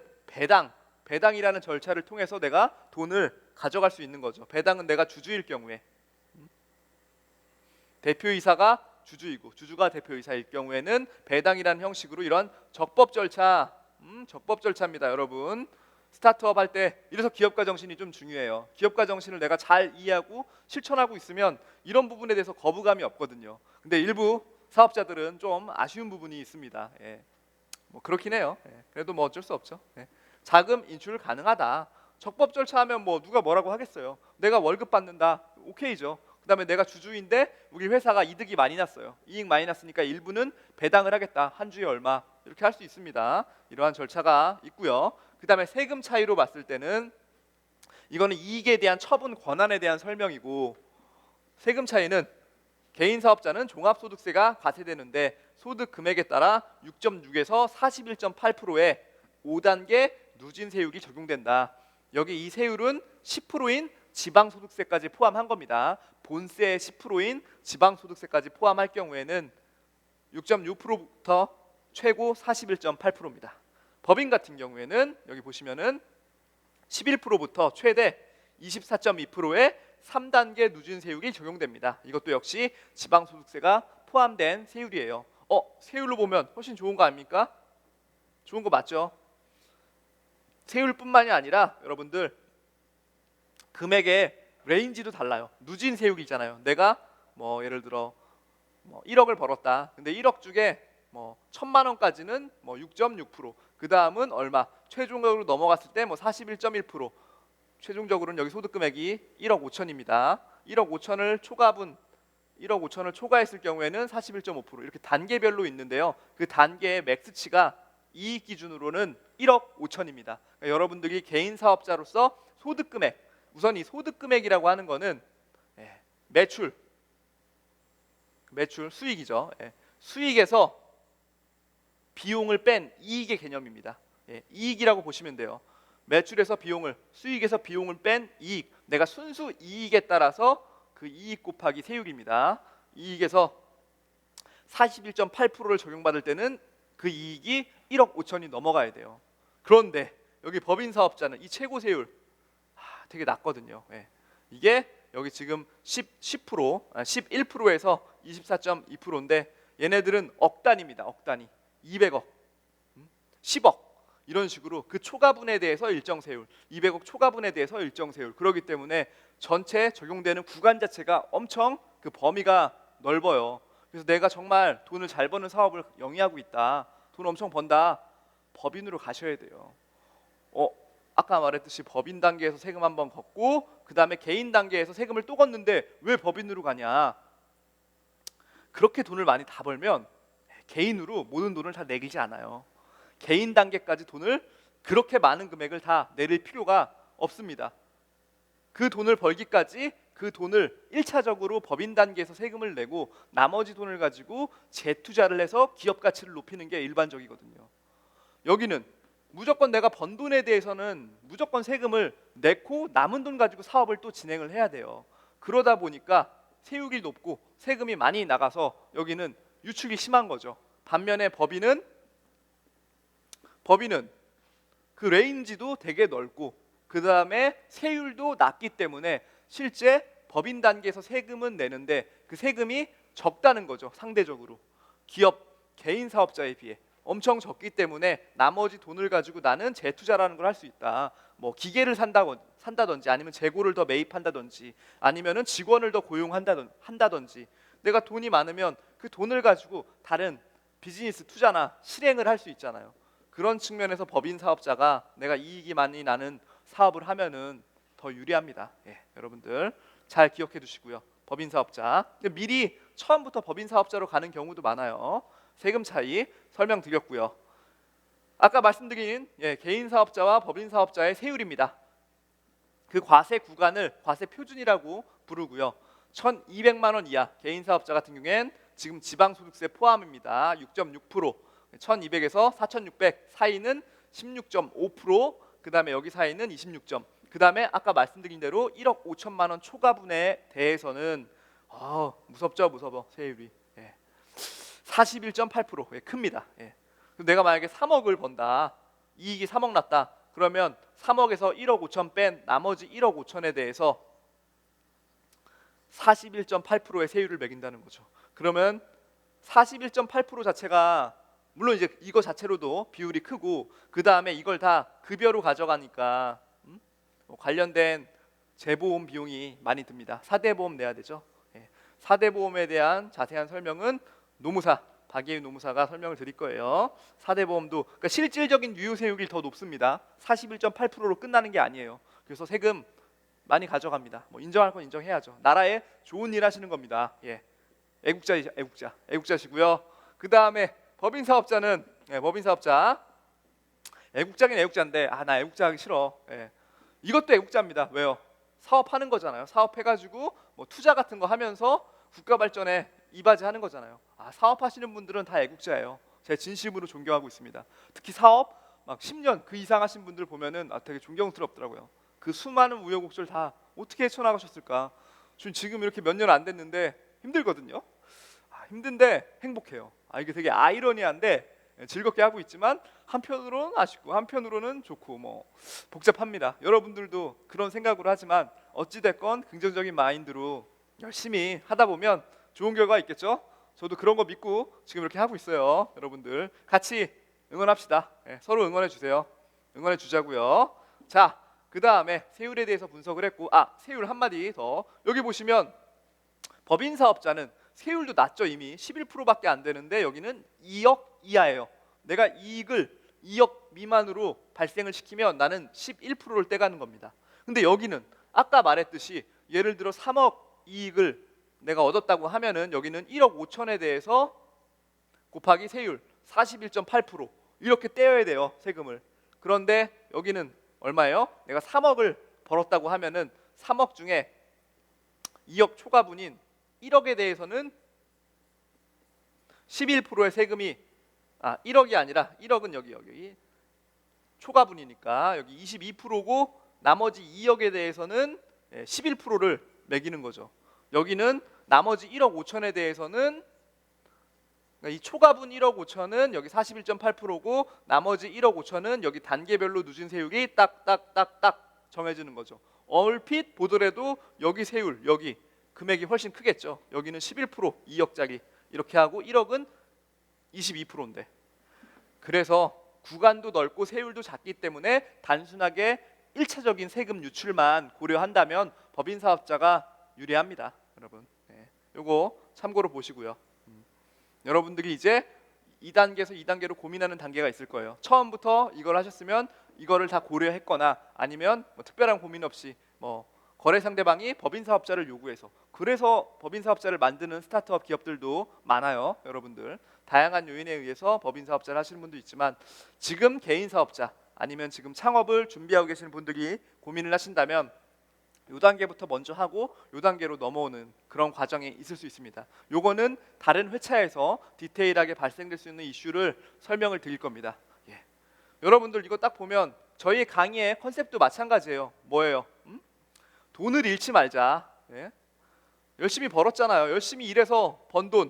A: 배당이라는 절차를 통해서 내가 돈을 가져갈 수 있는 거죠. 배당은 내가 주주일 경우에, 대표이사가 주주이고 주주가 대표이사일 경우에는 배당이라는 형식으로 이런 적법 절차입니다, 여러분. 스타트업 할 때 이래서 기업가 정신이 좀 중요해요. 기업가 정신을 내가 잘 이해하고 실천하고 있으면 이런 부분에 대해서 거부감이 없거든요. 근데 일부 사업자들은 좀 아쉬운 부분이 있습니다. 뭐 그렇긴 해요. 그래도 뭐 어쩔 수 없죠. 자금 인출 가능하다. 적법 절차하면 뭐 누가 뭐라고 하겠어요. 내가 월급 받는다, 오케이죠. 그다음에 내가 주주인데 우리 회사가 이득이 많이 났어요. 이익 많이 났으니까 일부는 배당을 하겠다. 한 주에 얼마, 이렇게 할 수 있습니다. 이러한 절차가 있고요. 그다음에 세금 차이로 봤을 때는 이거는 이익에 대한 처분 권한에 대한 설명이고, 세금 차이는 개인 사업자는 종합소득세가 과세되는데 소득 금액에 따라 6.6에서 41.8%의 5단계 누진 세율이 적용된다. 여기 이 세율은 10%인 지방소득세까지 포함한 겁니다. 본세의 10%인 지방소득세까지 포함할 경우에는 6.6%부터 최고 41.8%입니다. 법인 같은 경우에는 여기 보시면은 11%부터 최대 24.2%의 3단계 누진 세율이 적용됩니다. 이것도 역시 지방소득세가 포함된 세율이에요. 세율로 보면 훨씬 좋은 거 아닙니까? 좋은 거 맞죠? 세율뿐만이 아니라 여러분들 금액의 레인지도 달라요. 누진 세율이잖아요. 내가 뭐 예를 들어 뭐 1억을 벌었다. 근데 1억 중에 뭐 1,000만 원까지는 뭐 6.6%, 그 다음은 얼마, 최종적으로 넘어갔을 때 뭐 41.1%, 최종적으로는 여기 소득 금액이 1억 5천입니다. 1억 5천을 초과분, 1억 5천을 초과했을 경우에는 41.5%, 이렇게 단계별로 있는데요. 그 단계의 맥스치가 이익 기준으로는 1억 5천입니다. 그러니까 여러분들이 개인 사업자로서 소득 금액, 우선 이 소득 금액이라고 하는 거는 매출 수익이죠. 수익에서 비용을 뺀 이익의 개념입니다. 이익이라고 보시면 돼요. 매출에서 비용을, 수익에서 비용을 뺀 이익, 내가 순수 이익에 따라서 그 이익 곱하기 세율입니다. 이익에서 41.8%를 적용받을 때는 그 이익이 1억 5천이 넘어가야 돼요. 그런데 여기 법인 사업자는 이 최고 세율 되게 낮거든요. 예. 이게 여기 지금 10%, 11%에서 24.2%인데 얘네들은 억 단위입니다. 억 단위. 200억, 10억 이런 식으로 그 초과분에 대해서 일정 세율, 200억 초과분에 대해서 일정 세율. 그렇기 때문에 전체 적용되는 구간 자체가 엄청 그 범위가 넓어요. 그래서 내가 정말 돈을 잘 버는 사업을 영위하고 있다, 돈 엄청 번다, 법인으로 가셔야 돼요. 아까 말했듯이 법인 단계에서 세금 한번 걷고 그 다음에 개인 단계에서 세금을 또 걷는데 왜 법인으로 가냐? 그렇게 돈을 많이 다 벌면 개인으로 모든 돈을 다 내리지 않아요. 개인 단계까지 돈을 그렇게 많은 금액을 다 내릴 필요가 없습니다. 그 돈을 벌기까지 그 돈을 1차적으로 법인 단계에서 세금을 내고 나머지 돈을 가지고 재투자를 해서 기업 가치를 높이는 게 일반적이거든요. 여기는 무조건 내가 번 돈에 대해서는 무조건 세금을 내고 남은 돈 가지고 사업을 또 진행을 해야 돼요. 그러다 보니까 세율이 높고 세금이 많이 나가서 여기는 유축이 심한 거죠. 반면에 법인은 그 레인지도 되게 넓고 그 다음에 세율도 낮기 때문에 실제 법인 단계에서 세금은 내는데 그 세금이 적다는 거죠. 상대적으로 기업, 개인 사업자에 비해 엄청 적기 때문에 나머지 돈을 가지고 나는 재투자라는 걸 할 수 있다. 뭐 기계를 산다든지 아니면 재고를 더 매입한다든지 아니면은 직원을 더 고용한다든지 내가 돈이 많으면 그 돈을 가지고 다른 비즈니스 투자나 실행을 할 수 있잖아요. 그런 측면에서 법인 사업자가 내가 이익이 많이 나는 사업을 하면은 더 유리합니다. 예, 여러분들 잘 기억해 두시고요. 법인 사업자. 미리 처음부터 법인 사업자로 가는 경우도 많아요. 세금 차이 설명드렸고요. 아까 말씀드린 개인 사업자와 법인 사업자의 세율입니다. 그 과세 구간을 과세 표준이라고 부르고요. 1,200만 원 이하 개인 사업자 같은 경우엔 지금 지방소득세 포함입니다. 6.6%, 1,200에서 4,600 사이는 16.5%, 그 다음에 여기 사이는 26점. 그 다음에 아까 말씀드린 대로 1억 5천만 원 초과분에 대해서는 무섭죠, 무서워 세율이. 41.8% 큽니다. 내가 만약에 3억을 번다, 이익이 3억 났다, 그러면 3억에서 1억 5천 뺀 나머지 1억 5천에 대해서 41.8%의 세율을 매긴다는 거죠. 그러면 41.8% 자체가 물론 이제 이거 자체로도 비율이 크고 그 다음에 이걸 다 급여로 가져가니까 관련된 재보험 비용이 많이 듭니다. 4대 보험 내야 되죠. 4대 보험에 대한 자세한 설명은 노무사, 박예윤 노무사가 설명을 드릴 거예요. 4대 보험도 그러니까 실질적인 유효세율이 더 높습니다. 41.8%로 끝나는 게 아니에요. 그래서 세금 많이 가져갑니다. 뭐 인정할 건 인정해야죠. 나라에 좋은 일 하시는 겁니다. 애국자시고요. 그 다음에 법인 사업자는 법인 사업자 애국자긴 애국자인데 나 애국자 하기 싫어. 이것도 애국자입니다. 왜요? 사업하는 거잖아요. 사업해가지고 뭐 투자 같은 거 하면서 국가 발전에 이바지하는 거잖아요. 사업하시는 분들은 다 애국자예요. 제가 진심으로 존경하고 있습니다. 특히 사업 막 10년 그 이상 하신 분들 보면은 되게 존경스럽더라고요. 그 수많은 우여곡절 다 어떻게 헤쳐나가셨을까? 지금 이렇게 몇 년 안 됐는데 힘들거든요. 힘든데 행복해요. 이게 되게 아이러니한데 즐겁게 하고 있지만 한편으로는 아쉽고 한편으로는 좋고 뭐 복잡합니다. 여러분들도 그런 생각으로 하지만 어찌됐건 긍정적인 마인드로 열심히 하다 보면 좋은 결과 있겠죠? 저도 그런 거 믿고 지금 이렇게 하고 있어요. 여러분들 같이 응원합시다. 서로 응원해 주세요. 응원해 주자고요. 자, 그 다음에 세율에 대해서 분석을 했고 세율 한마디 더. 여기 보시면 법인 사업자는 세율도 낮죠. 이미 11%밖에 안 되는데 여기는 2억 이하예요. 내가 이익을 2억 미만으로 발생을 시키면 나는 11%를 떼가는 겁니다. 근데 여기는 아까 말했듯이 예를 들어 3억 이익을 내가 얻었다고 하면은 여기는 1억 5천에 대해서 곱하기 세율 41.8% 이렇게 떼어야 돼요. 세금을. 그런데 여기는 얼마예요? 내가 3억을 벌었다고 하면은 3억 중에 2억 초과분인 1억에 대해서는 11%의 세금이 1억이 아니라 1억은 여기 초과분이니까 여기 22%고 나머지 2억에 대해서는 11%를 매기는 거죠. 여기는 나머지 1억 5천에 대해서는 그러니까 이 초과분 1억 5천은 여기 41.8%고 나머지 1억 5천은 여기 단계별로 누진 세율이 딱딱딱딱 정해지는 거죠. 얼핏 보더라도 여기 세율, 여기 금액이 훨씬 크겠죠. 여기는 11%, 2억짜리 이렇게 하고 1억은 22%인데. 그래서 구간도 넓고 세율도 작기 때문에 단순하게 1차적인 세금 유출만 고려한다면 법인 사업자가 유리합니다, 여러분. 네. 요거 참고로 보시고요. 여러분들이 이제 2단계에서 2단계로 고민하는 단계가 있을 거예요. 처음부터 이걸 하셨으면 이거를 다 고려했거나 아니면 뭐 특별한 고민 없이 뭐 거래 상대방이 법인 사업자를 요구해서, 그래서 법인 사업자를 만드는 스타트업 기업들도 많아요, 여러분들. 다양한 요인에 의해서 법인 사업자를 하시는 분도 있지만 지금 개인 사업자 아니면 지금 창업을 준비하고 계시는 분들이 고민을 하신다면 요 단계부터 먼저 하고 요 단계로 넘어오는 그런 과정이 있을 수 있습니다. 요거는 다른 회차에서 디테일하게 발생될 수 있는 이슈를 설명을 드릴 겁니다. 예. 여러분들 이거 딱 보면 저희 강의의 컨셉도 마찬가지예요. 뭐예요? 돈을 잃지 말자. 예? 열심히 벌었잖아요. 열심히 일해서 번 돈.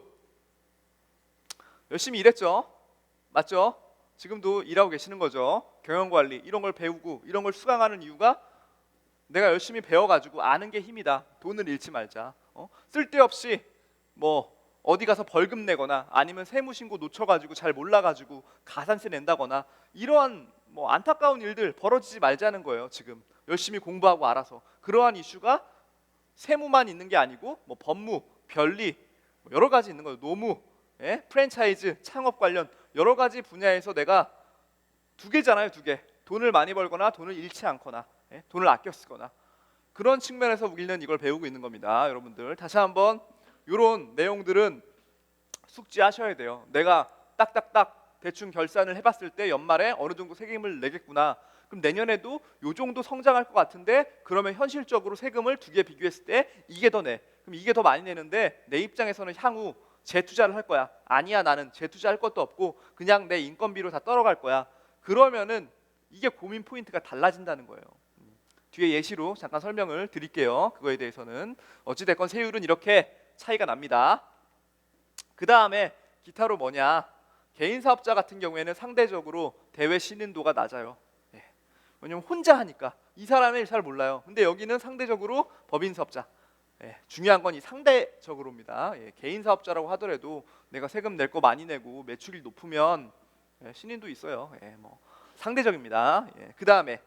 A: 열심히 일했죠. 맞죠? 지금도 일하고 계시는 거죠. 경영관리 이런 걸 배우고 이런 걸 수강하는 이유가 내가 열심히 배워가지고 아는 게 힘이다. 돈을 잃지 말자. 쓸데없이 뭐 어디 가서 벌금 내거나 아니면 세무신고 놓쳐가지고 잘 몰라가지고 가산세 낸다거나 이러한 뭐 안타까운 일들 벌어지지 말자는 거예요. 지금 열심히 공부하고 알아서. 그러한 이슈가 세무만 있는 게 아니고 뭐 법무, 변리 여러 가지 있는 거예요. 노무, 예? 프랜차이즈, 창업 관련 여러 가지 분야에서 내가 두 개잖아요. 두 개. 돈을 많이 벌거나 돈을 잃지 않거나, 예? 돈을 아껴 쓰거나 그런 측면에서 우리는 이걸 배우고 있는 겁니다. 여러분들 다시 한번 이런 내용들은 숙지하셔야 돼요. 내가 딱딱딱 대충 결산을 해봤을 때 연말에 어느 정도 세금을 내겠구나. 그럼 내년에도 요 정도 성장할 것 같은데 그러면 현실적으로 세금을 두 개 비교했을 때 이게 더 내. 그럼 이게 더 많이 내는데 내 입장에서는 향후 재투자를 할 거야. 아니야, 나는 재투자할 것도 없고 그냥 내 인건비로 다 떨어갈 거야. 그러면은 이게 고민 포인트가 달라진다는 거예요. 뒤에 예시로 잠깐 설명을 드릴게요. 그거에 대해서는 어찌됐건 세율은 이렇게 차이가 납니다. 그 다음에 기타로 뭐냐, 개인 사업자 같은 경우에는 상대적으로 대외 신인도가 낮아요. 예. 왜냐면 혼자 하니까 이 사람을 잘 몰라요. 근데 여기는 상대적으로 법인 사업자, 예. 중요한 건 이 상대적으로입니다. 예. 개인 사업자라고 하더라도 내가 세금 낼 거 많이 내고 매출이 높으면 예, 신인도 있어요. 예, 뭐 상대적입니다. 예. 그 다음에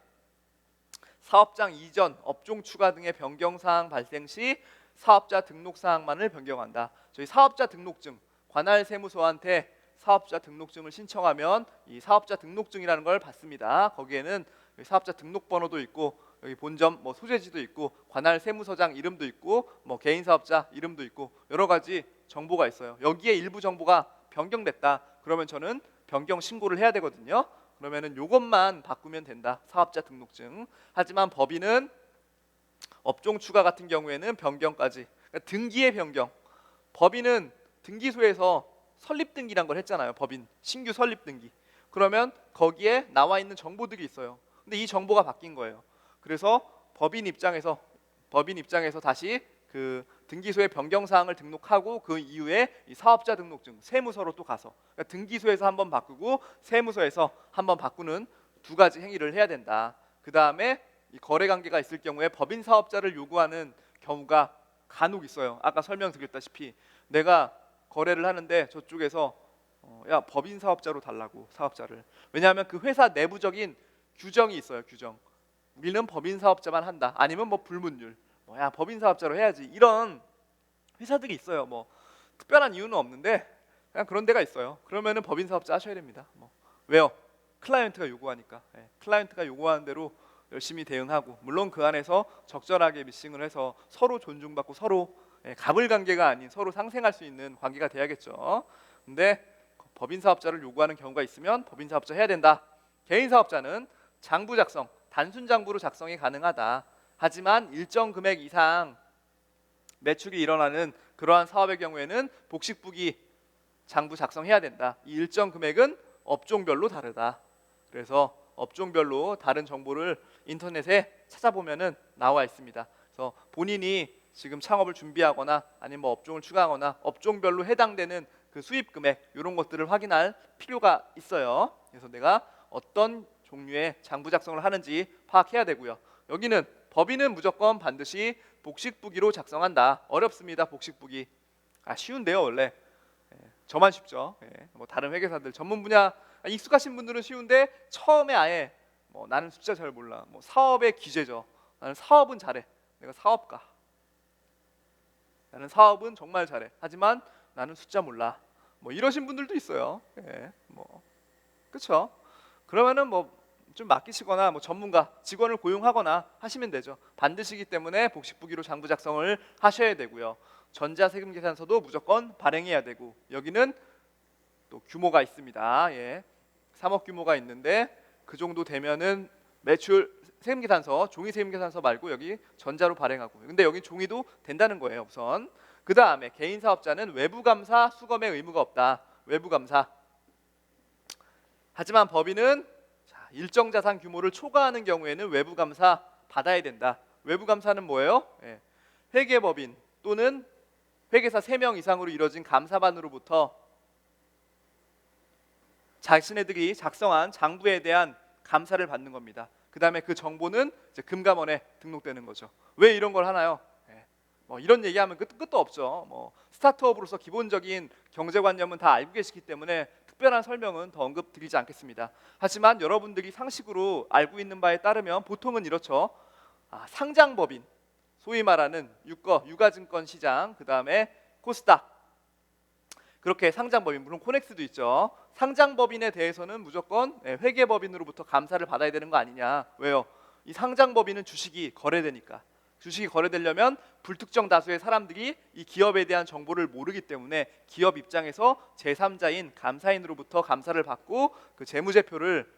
A: 사업장 이전, 업종 추가 등의 변경 사항 발생 시 사업자 등록 사항만을 변경한다. 저희 사업자 등록증, 관할 세무서한테 사업자 등록증을 신청하면 이 사업자 등록증이라는 걸 받습니다. 거기에는 사업자 등록번호도 있고 여기 본점 뭐 소재지도 있고 관할 세무서장 이름도 있고 뭐 개인 사업자 이름도 있고 여러 가지 정보가 있어요. 여기에 일부 정보가 변경됐다. 그러면 저는 변경 신고를 해야 되거든요. 그러면은 요것만 바꾸면 된다. 사업자 등록증. 하지만 법인은 업종 추가 같은 경우에는 변경까지. 그러니까 등기의 변경. 법인은 등기소에서 설립 등기란 걸 했잖아요. 법인 신규 설립 등기. 그러면 거기에 나와 있는 정보들이 있어요. 근데 이 정보가 바뀐 거예요. 그래서 법인 입장에서 다시 그 등기소에 변경 사항을 등록하고 그 이후에 이 사업자 등록증 세무서로 또 가서, 그러니까 등기소에서 한번 바꾸고 세무서에서 한번 바꾸는 두 가지 행위를 해야 된다. 그 다음에 이 거래 관계가 있을 경우에 법인 사업자를 요구하는 경우가 간혹 있어요. 아까 설명드렸다시피 내가 거래를 하는데 저쪽에서 야 법인 사업자로 달라고, 사업자를. 왜냐하면 그 회사 내부적인 규정이 있어요. 규정. 우리는 법인 사업자만 한다. 아니면 뭐 불문율. 야 법인 사업자로 해야지. 이런 회사들이 있어요. 뭐 특별한 이유는 없는데 그냥 그런 데가 있어요. 그러면은 법인 사업자 하셔야 됩니다. 뭐 왜요? 클라이언트가 요구하니까. 예. 클라이언트가 요구하는 대로 열심히 대응하고, 물론 그 안에서 적절하게 미싱을 해서 서로 존중받고 서로 갑을 관계가 아닌 서로 상생할 수 있는 관계가 돼야겠죠. 근데 법인 사업자를 요구하는 경우가 있으면 법인 사업자 해야 된다. 개인 사업자는 장부 작성, 단순 장부로 작성이 가능하다. 하지만 일정 금액 이상 매출이 일어나는 그러한 사업의 경우에는 복식부기 장부 작성해야 된다. 이 일정 금액은 업종별로 다르다. 그래서 업종별로 다른 정보를 인터넷에 찾아보면은 나와 있습니다. 그래서 본인이 지금 창업을 준비하거나 아니면 뭐 업종을 추가하거나 업종별로 해당되는 그 수입 금액 이런 것들을 확인할 필요가 있어요. 그래서 내가 어떤 종류의 장부 작성을 하는지 파악해야 되고요. 여기는 법인은 무조건 반드시 복식부기로 작성한다. 어렵습니다. 복식부기. 쉬운데요 원래. 저만 쉽죠. 뭐 다른 회계사들 전문 분야 익숙하신 분들은 쉬운데 처음에 아예 뭐 나는 숫자 잘 몰라. 뭐 사업의 기재죠. 나는 사업은 잘해. 내가 사업가. 나는 사업은 정말 잘해. 하지만 나는 숫자 몰라. 뭐 이러신 분들도 있어요. 뭐 그렇죠. 그러면은 뭐 좀 맡기시거나 뭐 전문가 직원을 고용하거나 하시면 되죠. 반드시기 때문에 복식부기로 장부 작성을 하셔야 되고요. 전자세금계산서도 무조건 발행해야 되고 여기는 또 규모가 있습니다. 3억 규모가 있는데 그 정도 되면은 매출 세금계산서, 종이 세금계산서 말고 여기 전자로 발행하고 근데 여기 종이도 된다는 거예요. 우선 그 다음에 개인 사업자는 외부감사 수검의 의무가 없다. 외부감사. 하지만 법인은 일정 자산 규모를 초과하는 경우에는 외부감사 받아야 된다. 외부감사는 뭐예요? 회계법인 또는 회계사 3명 이상으로 이루어진 감사반으로부터 자신네들이 작성한 장부에 대한 감사를 받는 겁니다. 그 다음에 그 정보는 이제 금감원에 등록되는 거죠. 왜 이런 걸 하나요? 뭐 이런 얘기하면 끝도 없죠. 뭐 스타트업으로서 기본적인 경제관념은 다 알고 계시기 때문에 특별한 설명은 더 언급드리지 않겠습니다. 하지만 여러분들이 상식으로 알고 있는 바에 따르면 보통은 이렇죠. 상장법인, 소위 말하는 유가증권 시장, 그 다음에 코스닥 그렇게 상장법인, 물론 코넥스도 있죠. 상장법인에 대해서는 무조건 회계법인으로부터 감사를 받아야 되는 거 아니냐. 왜요? 이 상장법인은 주식이 거래되니까. 주식이 거래되려면 불특정 다수의 사람들이 이 기업에 대한 정보를 모르기 때문에 기업 입장에서 제3자인 감사인으로부터 감사를 받고 그 재무제표를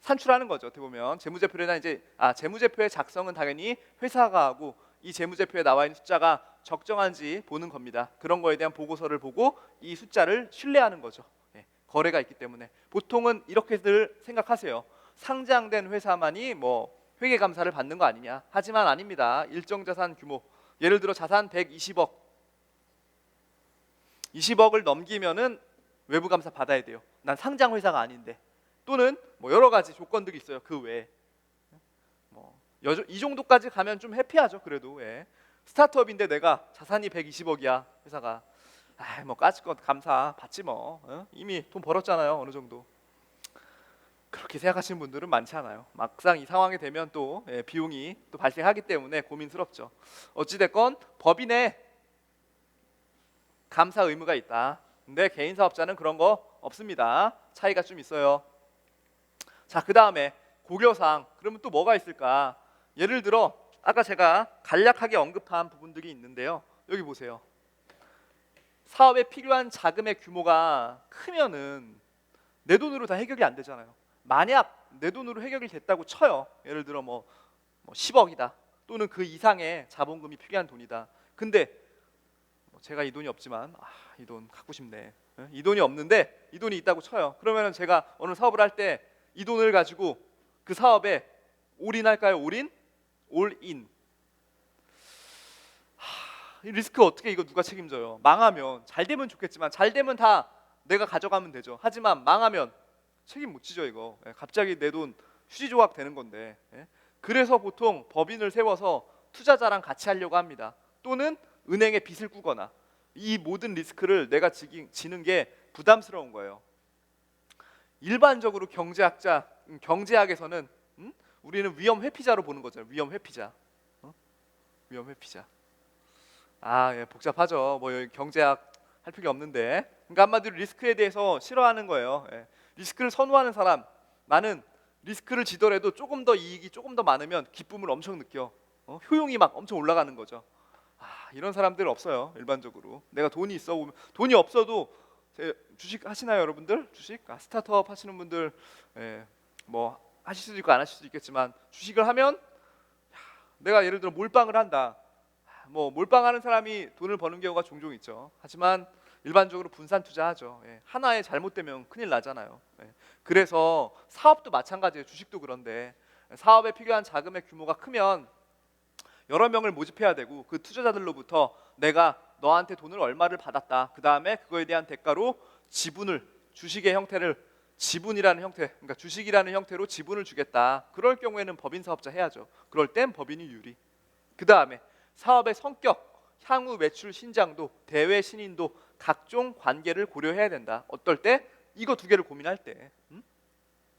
A: 산출하는 거죠. 어떻게 보면 재무제표에다 이제 재무제표의 작성은 당연히 회사가 하고 이 재무제표에 나와 있는 숫자가 적정한지 보는 겁니다. 그런 거에 대한 보고서를 보고 이 숫자를 신뢰하는 거죠. 거래가 있기 때문에 보통은 이렇게들 생각하세요. 상장된 회사만이 뭐 회계 감사를 받는 거 아니냐. 하지만 아닙니다. 일정 자산 규모, 예를 들어 자산 120억, 20억을 넘기면은 외부 감사 받아야 돼요. 난 상장 회사가 아닌데. 또는 뭐 여러 가지 조건들이 있어요. 그 외에 뭐 이 정도까지 가면 좀 해피하죠. 그래도 스타트업인데 내가 자산이 120억이야 회사가. 뭐 까짓것 감사 받지 뭐. 이미 돈 벌었잖아요. 어느 정도. 그렇게 생각하시는 분들은 많지 않아요. 막상 이 상황이 되면 또 비용이 또 발생하기 때문에 고민스럽죠. 어찌됐건 법인에 감사 의무가 있다. 근데 개인 사업자는 그런 거 없습니다. 차이가 좀 있어요. 자, 그 다음에 고려사항. 그러면 또 뭐가 있을까? 예를 들어 아까 제가 간략하게 언급한 부분들이 있는데요. 여기 보세요. 사업에 필요한 자금의 규모가 크면은 내 돈으로 다 해결이 안 되잖아요. 만약 내 돈으로 해결이 됐다고 쳐요. 예를 들어 뭐 10억이다. 또는 그 이상의 자본금이 필요한 돈이다. 근데 제가 이 돈이 없지만 이 돈 갖고 싶네. 이 돈이 없는데 이 돈이 있다고 쳐요. 그러면 제가 어느 사업을 할 때 이 돈을 가지고 그 사업에 올인할까요? 올인? 올인. 이 리스크 어떻게 이거 누가 책임져요? 망하면 잘 되면 좋겠지만 잘 되면 다 내가 가져가면 되죠. 하지만 망하면 책임 못 지죠 이거. 갑자기 내 돈 휴지 조각 되는 건데. 그래서 보통 법인을 세워서 투자자랑 같이 하려고 합니다. 또는 은행에 빚을 꾸거나 이 모든 리스크를 내가 지는 게 부담스러운 거예요. 일반적으로 경제학에서는 우리는 위험 회피자로 보는 거죠. 위험 회피자. 위험 회피자. 복잡하죠. 뭐 여기 경제학 할 필요 없는데. 그러니까 한마디로 리스크에 대해서 싫어하는 거예요. 리스크를 선호하는 사람, 나는 리스크를 지더라도 조금 더 이익이 조금 더 많으면 기쁨을 엄청 느껴. 효용이 막 엄청 올라가는 거죠. 이런 사람들 없어요. 일반적으로 내가 돈이 있어 돈이 없어도 주식 하시나요, 여러분들? 주식? 스타트업 하시는 분들 뭐 하실 수도 있고 안 하실 수도 있겠지만 주식을 하면 내가 예를 들어 몰빵을 한다. 뭐 몰빵하는 사람이 돈을 버는 경우가 종종 있죠. 하지만 일반적으로 분산 투자하죠. 하나에 잘못되면 큰일 나잖아요. 그래서 사업도 마찬가지예요. 주식도 그런데 사업에 필요한 자금의 규모가 크면 여러 명을 모집해야 되고 그 투자자들로부터 내가 너한테 돈을 얼마를 받았다. 그 다음에 그거에 대한 대가로 지분을 주식의 형태를 지분이라는 형태, 그러니까 주식이라는 형태로 지분을 주겠다. 그럴 경우에는 법인 사업자 해야죠. 그럴 땐 법인이 유리. 그 다음에 사업의 성격, 향후 매출 신장도, 대외 신인도 각종 관계를 고려해야 된다. 어떨 때? 이거 두 개를 고민할 때.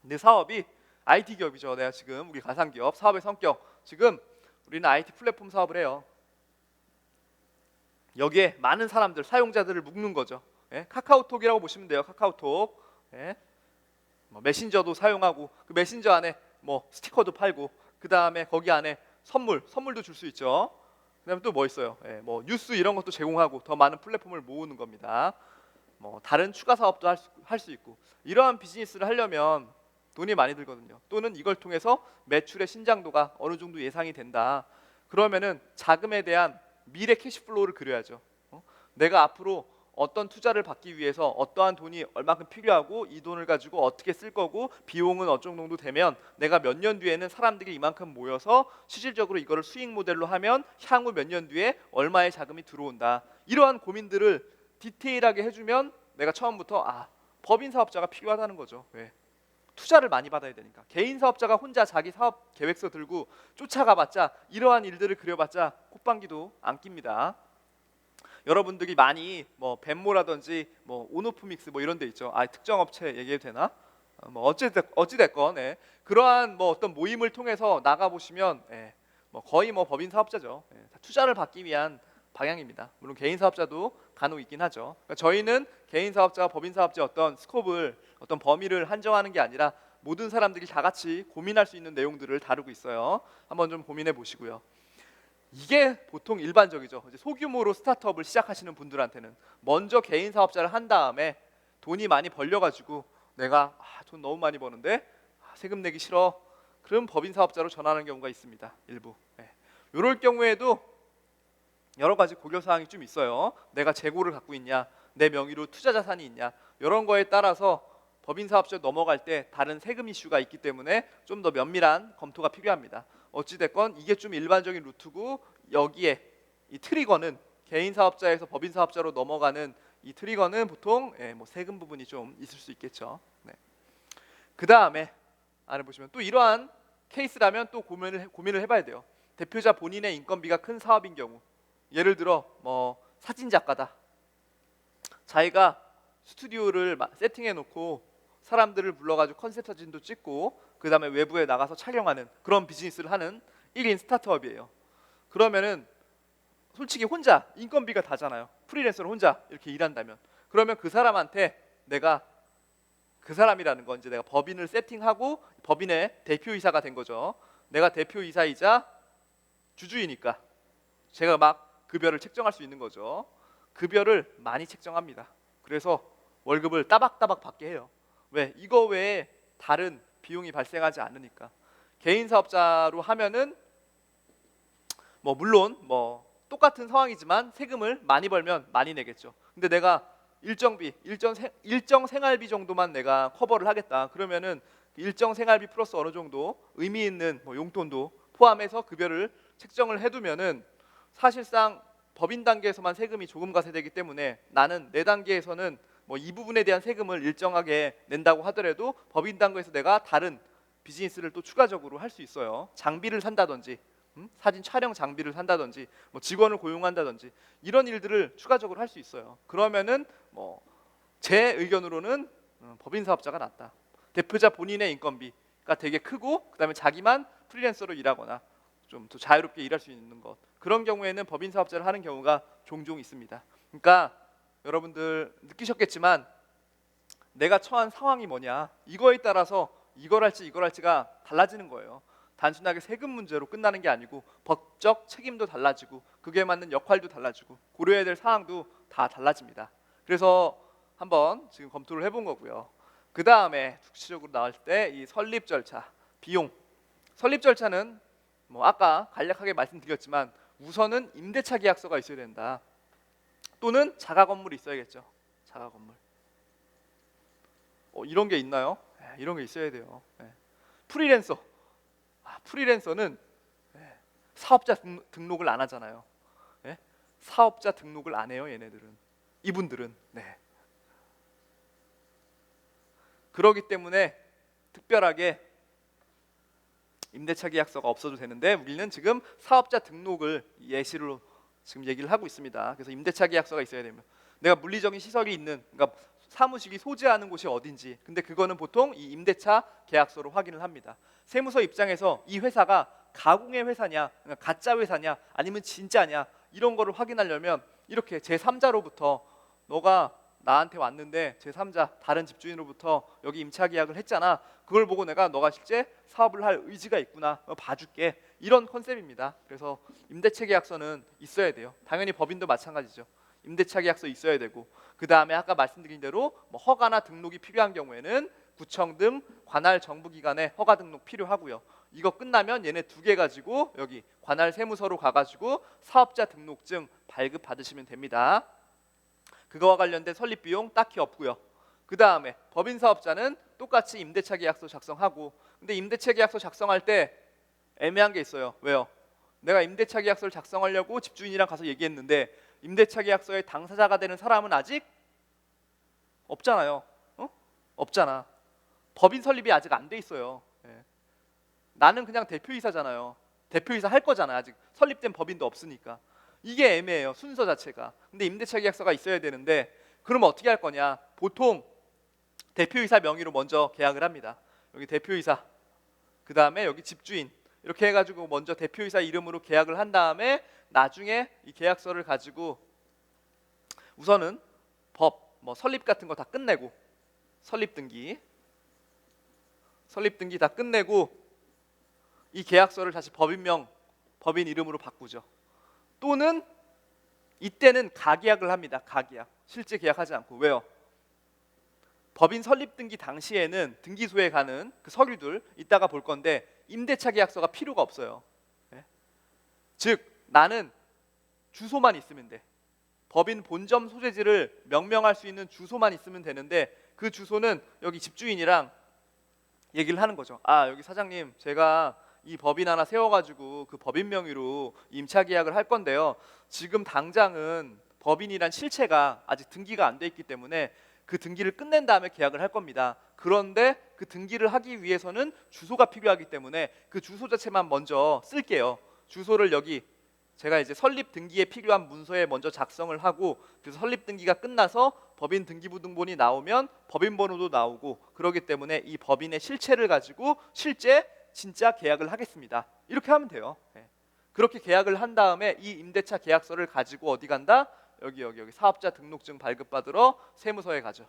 A: 내 사업이 IT 기업이죠. 내가 지금 우리 가상기업 사업의 성격, 지금 우리는 IT 플랫폼 사업을 해요. 여기에 많은 사람들, 사용자들을 묶는 거죠. 예? 카카오톡이라고 보시면 돼요. 카카오톡. 예? 뭐 메신저도 사용하고 그 메신저 안에 뭐 스티커도 팔고 그 다음에 거기 안에 선물도 줄 수 있죠. 그다음에 또 뭐 있어요? 예, 뭐 뉴스 이런 것도 제공하고 더 많은 플랫폼을 모으는 겁니다. 뭐 다른 추가 사업도 할 수 있고 이러한 비즈니스를 하려면 돈이 많이 들거든요. 또는 이걸 통해서 매출의 신장도가 어느 정도 예상이 된다. 그러면은 자금에 대한 미래 캐시플로우를 그려야죠. 내가 앞으로 어떤 투자를 받기 위해서 어떠한 돈이 얼마큼 필요하고 이 돈을 가지고 어떻게 쓸 거고 비용은 어느 정도 되면 내가 몇 년 뒤에는 사람들이 이만큼 모여서 실질적으로 이거를 수익 모델로 하면 향후 몇 년 뒤에 얼마의 자금이 들어온다. 이러한 고민들을 디테일하게 해주면 내가 처음부터 법인 사업자가 필요하다는 거죠. 왜? 투자를 많이 받아야 되니까. 개인 사업자가 혼자 자기 사업 계획서 들고 쫓아가봤자 이러한 일들을 그려봤자 콧방귀도 안 낍니다. 여러분들이 많이 뭐 벤모라든지 뭐 온오프믹스 뭐 이런 데 있죠. 특정 업체 얘기해도 되나? 뭐 어찌 됐건 그러한 뭐 어떤 모임을 통해서 나가 보시면 뭐 거의 뭐 법인 사업자죠. 다 투자를 받기 위한 방향입니다. 물론 개인 사업자도 간혹 있긴 하죠. 그러니까 저희는 개인 사업자와 법인 사업자 어떤 스콥을 어떤 범위를 한정하는 게 아니라 모든 사람들이 다 같이 고민할 수 있는 내용들을 다루고 있어요. 한번 좀 고민해 보시고요. 이게 보통 일반적이죠. 이제 소규모로 스타트업을 시작하시는 분들한테는 먼저 개인 사업자를 한 다음에 돈이 많이 벌려가지고 내가 돈 너무 많이 버는데 세금 내기 싫어. 그럼 법인 사업자로 전환하는 경우가 있습니다. 일부. 이럴 경우에도 여러 가지 고려 사항이 좀 있어요. 내가 재고를 갖고 있냐, 내 명의로 투자 자산이 있냐, 이런 거에 따라서 법인 사업자로 넘어갈 때 다른 세금 이슈가 있기 때문에 좀 더 면밀한 검토가 필요합니다. 어찌됐건 이게 좀 일반적인 루트고 여기에 이 트리거는 개인 사업자에서 법인 사업자로 넘어가는 이 트리거는 보통 뭐 세금 부분이 좀 있을 수 있겠죠. 그 다음에 안에 보시면 또 이러한 케이스라면 또 고민을 해봐야 돼요. 대표자 본인의 인건비가 큰 사업인 경우, 예를 들어 뭐 사진 작가다. 자기가 스튜디오를 세팅해 놓고 사람들을 불러가지고 컨셉 사진도 찍고 그 다음에 외부에 나가서 촬영하는 그런 비즈니스를 하는 1인 스타트업이에요. 그러면은 솔직히 혼자 인건비가 다잖아요. 프리랜서로 혼자 이렇게 일한다면 그러면 그 사람한테 내가 그 사람이라는 건 이제 내가 법인을 세팅하고 법인의 대표이사가 된 거죠. 내가 대표이사이자 주주이니까 제가 막 급여를 책정할 수 있는 거죠. 급여를 많이 책정합니다. 그래서 월급을 따박따박 받게 해요. 왜? 이거 외에 다른 비용이 발생하지 않으니까. 개인 사업자로 하면은 뭐 물론 뭐 똑같은 상황이지만 세금을 많이 벌면 많이 내겠죠. 근데 내가 일정 생활비 정도만 내가 커버를 하겠다. 그러면은 일정 생활비 플러스 어느 정도 의미 있는 뭐 용돈도 포함해서 급여를 책정을 해두면은 사실상 법인 단계에서만 세금이 조금 가세되기 때문에 나는 내 단계에서는 뭐 이 부분에 대한 세금을 일정하게 낸다고 하더라도 법인 단계에서 내가 다른 비즈니스를 또 추가적으로 할 수 있어요. 장비를 산다든지 사진 촬영 장비를 산다든지 뭐 직원을 고용한다든지 이런 일들을 추가적으로 할 수 있어요. 그러면은 뭐 제 의견으로는 법인 사업자가 낫다. 대표자 본인의 인건비가 되게 크고 그다음에 자기만 프리랜서로 일하거나 좀 더 자유롭게 일할 수 있는 것, 그런 경우에는 법인 사업자를 하는 경우가 종종 있습니다. 그러니까 여러분들 느끼셨겠지만 내가 처한 상황이 뭐냐 이거에 따라서 이걸 할지가 달라지는 거예요. 단순하게 세금 문제로 끝나는 게 아니고 법적 책임도 달라지고 그게 맞는 역할도 달라지고 고려해야 될 사항도 다 달라집니다. 그래서 한번 지금 검토를 해본 거고요. 그 다음에 구체적으로 나올 때 이 설립 절차, 비용. 설립 절차는 뭐 아까 간략하게 말씀드렸지만 우선은 임대차 계약서가 있어야 된다. 또는 자가 건물이 있어야겠죠. 자가 건물. 이런 게 있나요? 이런 게 있어야 돼요. 프리랜서. 프리랜서는 사업자 등록을 안 하잖아요. 사업자 등록을 안 해요, 얘네들은. 이분들은. 네. 그러기 때문에 특별하게 임대차 계약서가 없어도 되는데 우리는 지금 사업자 등록을 예시로 지금 얘기를 하고 있습니다. 그래서 임대차 계약서가 있어야 되면 내가 물리적인 시설이 있는, 그러니까 사무실이 소재하는 곳이 어딘지, 근데 그거는 보통 이 임대차 계약서로 확인을 합니다. 세무서 입장에서 이 회사가 가공의 회사냐, 그러니까 가짜 회사냐, 아니면 진짜냐, 이런 거를 확인하려면 이렇게 제3자로부터 너가 나한테 왔는데 제3자 다른 집주인으로부터 여기 임차 계약을 했잖아. 그걸 보고 내가 너가 실제 사업을 할 의지가 있구나 봐줄게, 이런 컨셉입니다. 그래서 임대차 계약서는 있어야 돼요. 당연히 법인도 마찬가지죠. 임대차 계약서 있어야 되고, 그 다음에 아까 말씀드린 대로 뭐 허가나 등록이 필요한 경우에는 구청 등 관할 정부기관에 허가 등록 필요하고요. 이거 끝나면 얘네 두 개 가지고 여기 관할 세무서로 가가지고 사업자 등록증 발급 받으시면 됩니다. 그거와 관련된 설립 비용 딱히 없고요. 그 다음에 법인 사업자는 똑같이 임대차 계약서 작성하고, 근데 임대차 계약서 작성할 때 애매한 게 있어요. 왜요? 내가 임대차 계약서를 작성하려고 집주인이랑 가서 얘기했는데 임대차 계약서의 당사자가 되는 사람은 아직 없잖아요. 없잖아. 법인 설립이 아직 안 돼 있어요. 예. 나는 그냥 대표이사잖아요. 대표이사 할 거잖아. 아직 설립된 법인도 없으니까. 이게 애매해요, 순서 자체가. 근데 임대차 계약서가 있어야 되는데 그럼 어떻게 할 거냐? 보통 대표이사 명의로 먼저 계약을 합니다. 여기 대표이사, 그 다음에 여기 집주인, 이렇게 해가지고 먼저 대표이사 이름으로 계약을 한 다음에 나중에 이 계약서를 가지고 우선은 뭐 설립 같은 거 다 끝내고, 설립 등기 다 끝내고 이 계약서를 다시 법인 이름으로 바꾸죠. 또는 이때는 가계약을 합니다. 가계약. 실제 계약하지 않고. 왜요? 법인 설립 등기 당시에는 등기소에 가는 그 서류들 이따가 볼 건데 임대차 계약서가 필요가 없어요. 네? 즉 나는 주소만 있으면 돼. 법인 본점 소재지를 명명할 수 있는 주소만 있으면 되는데 그 주소는 여기 집주인이랑 얘기를 하는 거죠. 아, 여기 사장님, 제가 이 법인 하나 세워가지고 그 법인 명의로 임차 계약을 할 건데요. 지금 당장은 법인이란 실체가 아직 등기가 안 돼 있기 때문에 그 등기를 끝낸 다음에 계약을 할 겁니다. 그런데 그 등기를 하기 위해서는 주소가 필요하기 때문에 그 주소 자체만 먼저 쓸게요. 주소를 여기 제가 이제 설립 등기에 필요한 문서에 먼저 작성을 하고, 그래서 설립 등기가 끝나서 법인 등기부등본이 나오면 법인 번호도 나오고, 그렇기 때문에 이 법인의 실체를 가지고 실제 진짜 계약을 하겠습니다. 이렇게 하면 돼요. 네. 그렇게 계약을 한 다음에 이 임대차 계약서를 가지고 어디 간다? 여기 사업자 등록증 발급받으러 세무서에 가죠.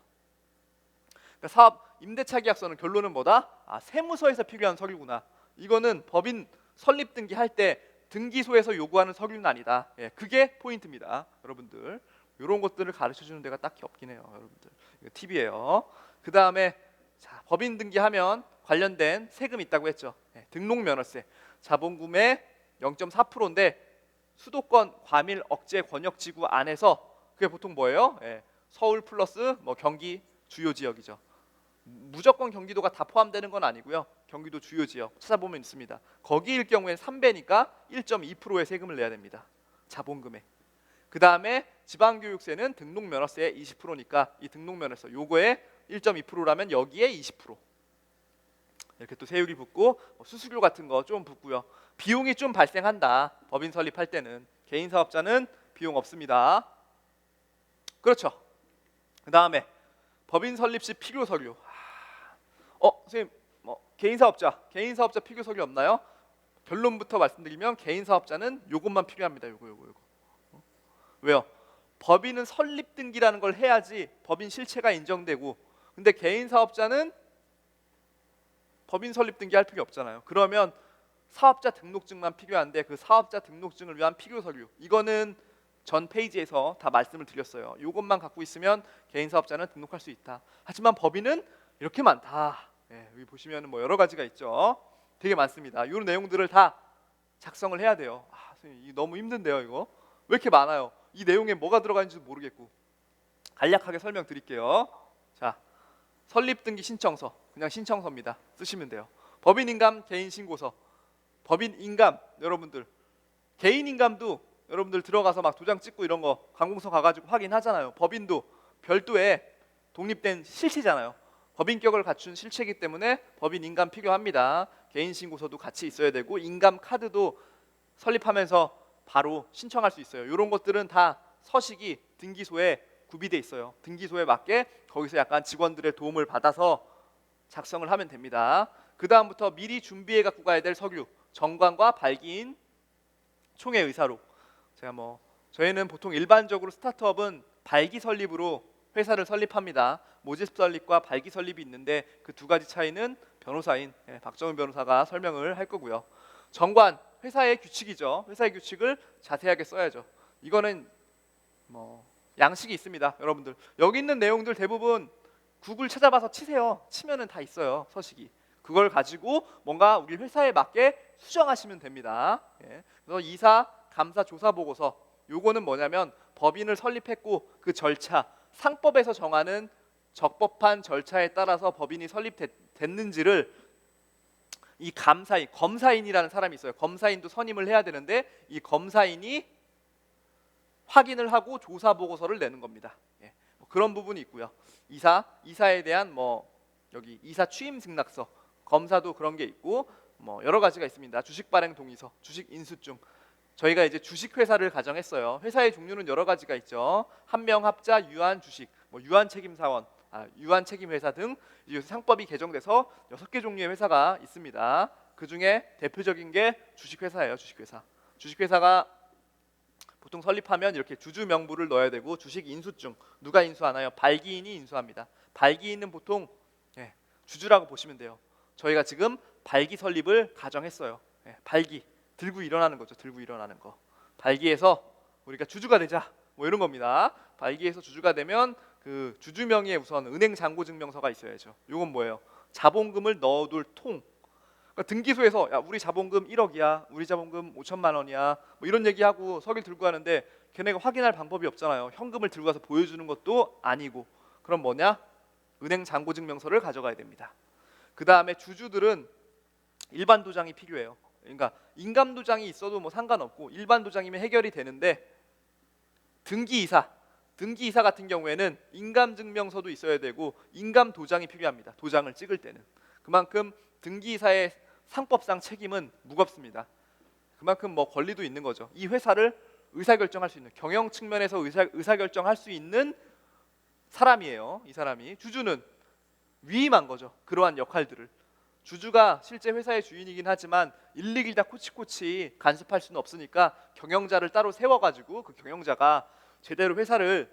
A: 그러니까 임대차 계약서는 결론은 뭐다? 아, 세무서에서 필요한 서류구나. 이거는 법인 설립 등기 할 때 등기소에서 요구하는 서류는 아니다. 예, 그게 포인트입니다, 여러분들. 이런 것들을 가르쳐주는 데가 딱히 없긴 해요, 여러분들. 이거 팁이에요. 그 다음에 법인 등기하면 관련된 세금 있다고 했죠. 예, 등록면허세. 자본금의 0.4%인데 수도권 과밀 억제 권역지구 안에서 그게 보통 뭐예요? 예, 서울 플러스 뭐 경기 주요 지역이죠. 무조건 경기도가 다 포함되는 건 아니고요. 경기도 주요 지역 찾아보면 있습니다. 거기일 경우엔 3배니까 1.2%의 세금을 내야 됩니다, 자본금에. 그 다음에 지방교육세는 등록면허세의 20%니까 이 등록면허세 요거에 1.2%라면 여기에 20%. 이렇게 또 세율이 붙고 수수료 같은 거 좀 붙고요. 비용이 좀 발생한다, 법인 설립할 때는. 개인 사업자는 비용 없습니다. 그렇죠. 그 다음에 법인 설립 시 필요 서류. 선생님, 개인 사업자 필요 서류 없나요? 결론부터 말씀드리면 개인 사업자는 요것만 필요합니다. 요거. 왜요? 법인은 설립 등기라는 걸 해야지 법인 실체가 인정되고, 근데 개인 사업자는 법인 설립 등기 할 필요 없잖아요. 그러면 사업자 등록증만 필요한데 그 사업자 등록증을 위한 필요 서류, 이거는 전 페이지에서 다 말씀을 드렸어요. 이것만 갖고 있으면 개인 사업자는 등록할 수 있다. 하지만 법인은 이렇게 많다. 예, 여기 보시면 뭐 여러 가지가 있죠. 되게 많습니다. 이런 내용들을 다 작성을 해야 돼요. 선생님, 이거 너무 힘든데요. 이거 왜 이렇게 많아요? 이 내용에 뭐가 들어가는지도 모르겠고. 간략하게 설명드릴게요. 자, 설립등기 신청서, 그냥 신청서입니다. 쓰시면 돼요. 법인인감 개인신고서. 법인인감, 여러분들 개인인감도 여러분들 들어가서 막 도장 찍고 이런 거 관공서 가가지고 확인하잖아요. 법인도 별도의 독립된 실체잖아요. 법인격을 갖춘 실체이기 때문에 법인 인감 필요합니다. 개인신고서도 같이 있어야 되고 인감 카드도 설립하면서 바로 신청할 수 있어요. 이런 것들은 다 서식이 등기소에 구비돼 있어요. 등기소에 맞게 거기서 약간 직원들의 도움을 받아서 작성을 하면 됩니다. 그 다음부터 미리 준비해 갖고 가야 될 서류, 정관과 발기인, 총회 의사록. 저희는 보통 일반적으로 스타트업은 발기 설립으로 회사를 설립합니다. 모집 설립과 발기 설립이 있는데 그 두 가지 차이는 변호사인 박정은 변호사가 설명을 할 거고요. 정관, 회사의 규칙이죠. 회사의 규칙을 자세하게 써야죠. 이거는 양식이 있습니다. 여러분들 여기 있는 내용들 대부분 구글 찾아봐서 치세요. 치면은 다 있어요. 서식이. 그걸 가지고 뭔가 우리 회사에 맞게 수정하시면 됩니다. 그래서 이사, 감사, 조사 보고서. 요거는 뭐냐면 법인을 설립했고 그 절차, 상법에서 정하는 적법한 절차에 따라서 법인이 설립됐는지를 이 감사인, 검사인이라는 사람이 있어요. 검사인도 선임을 해야 되는데 이 검사인이 확인을 하고 조사 보고서를 내는 겁니다. 그런 부분이 있고요. 이사에 대한 여기 이사 취임 승낙서, 검사도 그런 게 있고 여러 가지가 있습니다. 주식 발행 동의서, 주식 인수증. 저희가 이제 주식 회사를 가정했어요. 회사의 종류는 여러 가지가 있죠. 한명합자, 유한 주식, 유한 책임 사원, 유한 책임 회사 등 상법이 개정돼서 6개 종류의 회사가 있습니다. 그 중에 대표적인 게 주식 회사예요. 주식 회사. 주식 회사가 보통 설립하면 이렇게 주주 명부를 넣어야 되고 주식 인수증 누가 인수하나요? 발기인이 인수합니다. 발기인은 보통 주주라고 보시면 돼요. 저희가 지금 발기 설립을 가정했어요. 발기 들고 일어나는 거죠. 들고 일어나는 거. 발기해서 우리가 주주가 되자. 이런 겁니다. 발기해서 주주가 되면 그 주주 명의에 우선 은행 잔고 증명서가 있어야죠. 이건 뭐예요? 자본금을 넣어둘 통. 그러니까 등기소에서 야 우리 자본금 1억이야, 우리 자본금 5천만 원이야, 이런 얘기하고 서류 들고 가는데 걔네가 확인할 방법이 없잖아요. 현금을 들고 가서 보여주는 것도 아니고. 그럼 뭐냐? 은행 잔고 증명서를 가져가야 됩니다. 그 다음에 주주들은 일반 도장이 필요해요. 그러니까 인감 도장이 있어도 상관없고 일반 도장이면 해결이 되는데 등기이사 같은 경우에는 인감 증명서도 있어야 되고 인감 도장이 필요합니다. 도장을 찍을 때는. 그만큼 등기이사의 상법상 책임은 무겁습니다. 그만큼 권리도 있는 거죠. 이 회사를 의사결정할 수 있는, 경영 측면에서 의사결정할 수 있는 사람이에요. 이 사람이. 주주는 위임한 거죠. 그러한 역할들을. 주주가 실제 회사의 주인이긴 하지만 일일이 다 코치코치 간섭할 수는 없으니까 경영자를 따로 세워가지고 그 경영자가 제대로 회사를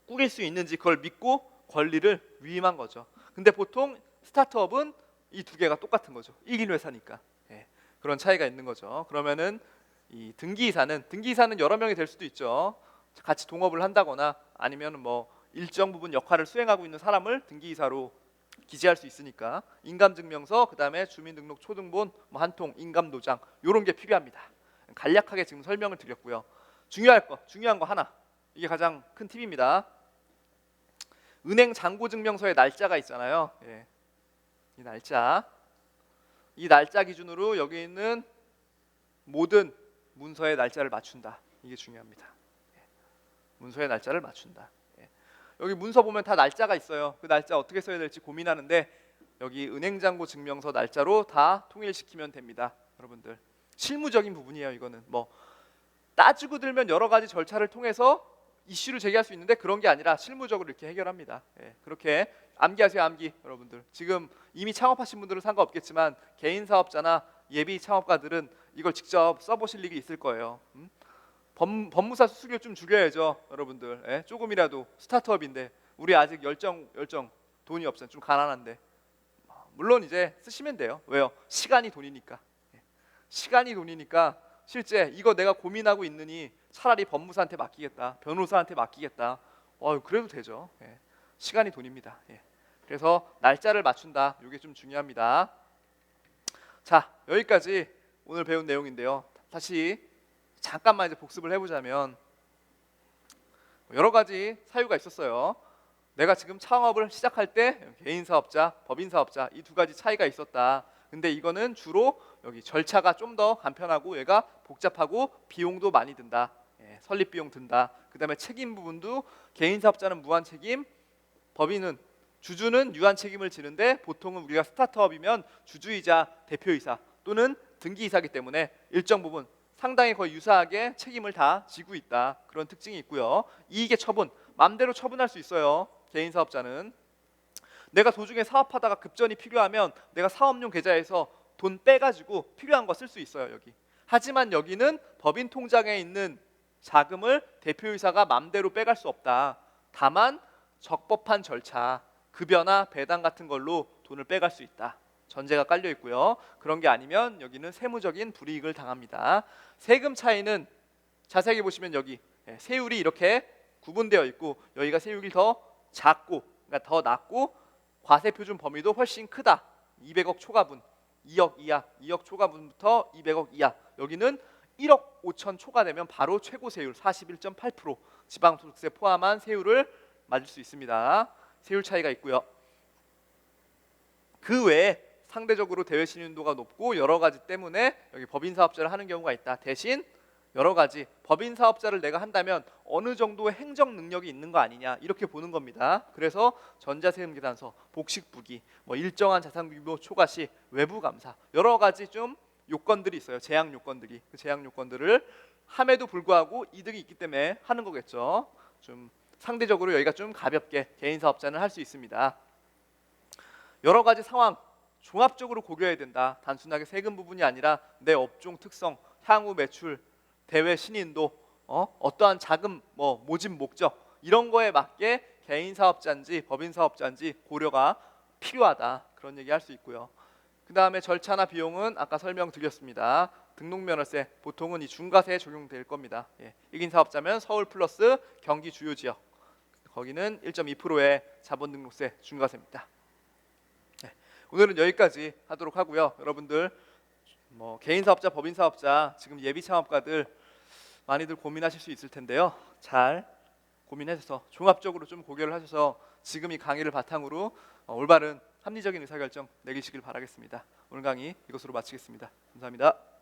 A: 꾸릴 수 있는지 그걸 믿고 권리를 위임한 거죠. 근데 보통 스타트업은 이 두 개가 똑같은 거죠. 1인 회사니까. 그런 차이가 있는 거죠. 그러면은 이 등기이사는 여러 명이 될 수도 있죠. 같이 동업을 한다거나 아니면 일정 부분 역할을 수행하고 있는 사람을 등기이사로 기재할 수 있으니까 인감증명서, 그 다음에 주민등록 초등본, 한 통, 인감도장 이런 게 필요합니다. 간략하게 지금 설명을 드렸고요. 중요한 거 하나. 이게 가장 큰 팁입니다. 은행 잔고증명서의 날짜가 있잖아요. 이 날짜 기준으로 여기 있는 모든 문서의 날짜를 맞춘다. 이게 중요합니다. 문서의 날짜를 맞춘다. 여기 문서 보면 다 날짜가 있어요. 그 날짜 어떻게 써야 될지 고민하는데 여기 은행잔고 증명서 날짜로 다 통일시키면 됩니다. 여러분들 실무적인 부분이에요. 이거는 따지고 들면 여러 가지 절차를 통해서 이슈를 제기할 수 있는데 그런 게 아니라 실무적으로 이렇게 해결합니다. 그렇게 암기하세요. 암기. 여러분들 지금 이미 창업하신 분들은 상관없겠지만 개인 사업자나 예비 창업가들은 이걸 직접 써보실 일이 있을 거예요. 법무사 수수료 좀 줄여야죠. 여러분들 조금이라도 스타트업인데 우리 아직 열정 돈이 없어요. 좀 가난한데 물론 이제 쓰시면 돼요. 왜요? 시간이 돈이니까. 시간이 돈이니까 실제 이거 내가 고민하고 있느니 차라리 법무사한테 맡기겠다, 변호사한테 맡기겠다. 그래도 되죠. 시간이 돈입니다. 그래서 날짜를 맞춘다. 이게 좀 중요합니다. 자, 여기까지 오늘 배운 내용인데요. 다시 잠깐만 이제 복습을 해보자면 여러 가지 사유가 있었어요. 내가 지금 창업을 시작할 때 개인 사업자, 법인 사업자 이 두 가지 차이가 있었다. 근데 이거는 주로 여기 절차가 좀 더 간편하고 얘가 복잡하고 비용도 많이 든다. 예, 설립 비용 든다. 그다음에 책임 부분도 개인 사업자는 무한 책임, 법인은 주주는 유한 책임을 지는데 보통은 우리가 스타트업이면 주주이자 대표이사 또는 등기이사기 때문에 일정 부분 상당히 거의 유사하게 책임을 다 지고 있다. 그런 특징이 있고요. 이익의 처분, 마음대로 처분할 수 있어요. 개인 사업자는 내가 도중에 사업하다가 급전이 필요하면 내가 사업용 계좌에서 돈 빼가지고 필요한 거 쓸 수 있어요. 여기. 하지만 여기는 법인 통장에 있는 자금을 대표이사가 마음대로 빼갈 수 없다. 다만 적법한 절차, 급여나 배당 같은 걸로 돈을 빼갈 수 있다. 전제가 깔려 있고요. 그런 게 아니면 여기는 세무적인 불이익을 당합니다. 세금 차이는 자세히 보시면 여기 세율이 이렇게 구분되어 있고 여기가 세율이 더 작고 그러니까 더 낮고 과세 표준 범위도 훨씬 크다. 200억 초과분, 2억 이하, 2억 초과분부터 200억 이하. 여기는 1억 5천 초과되면 바로 최고 세율 41.8% 지방소득세 포함한 세율을 맞을 수 있습니다. 세율 차이가 있고요. 그 외에 상대적으로 대외 신용도가 높고 여러 가지 때문에 여기 법인 사업자를 하는 경우가 있다. 대신 여러 가지 법인 사업자를 내가 한다면 어느 정도의 행정 능력이 있는 거 아니냐 이렇게 보는 겁니다. 그래서 전자세금 계산서, 복식부기, 뭐 일정한 자산 규모 초과 시 외부 감사 여러 가지 좀 요건들이 있어요. 제약 요건들이 그 제약 요건들을 함에도 불구하고 이득이 있기 때문에 하는 거겠죠. 좀 상대적으로 여기가 좀 가볍게 개인 사업자는 할 수 있습니다. 여러 가지 상황 종합적으로 고려해야 된다. 단순하게 세금 부분이 아니라 내 업종 특성, 향후 매출, 대외 신인도, 어떠한 자금 모집 목적 이런 거에 맞게 개인 사업자인지 법인 사업자인지 고려가 필요하다. 그런 얘기 할 수 있고요. 그 다음에 절차나 비용은 아까 설명드렸습니다. 등록면허세 보통은 이 중과세에 적용될 겁니다. 1인 사업자면 서울 플러스 경기 주요 지역 거기는 1.2%의 자본등록세 중과세입니다. 오늘은 여기까지 하도록 하고요. 여러분들 개인 사업자, 법인 사업자 지금 예비 창업가들 많이들 고민하실 수 있을 텐데요. 잘 고민하셔서 종합적으로 좀 고려를 하셔서 지금 이 강의를 바탕으로 올바른 합리적인 의사결정 내리시길 바라겠습니다. 오늘 강의 이것으로 마치겠습니다. 감사합니다.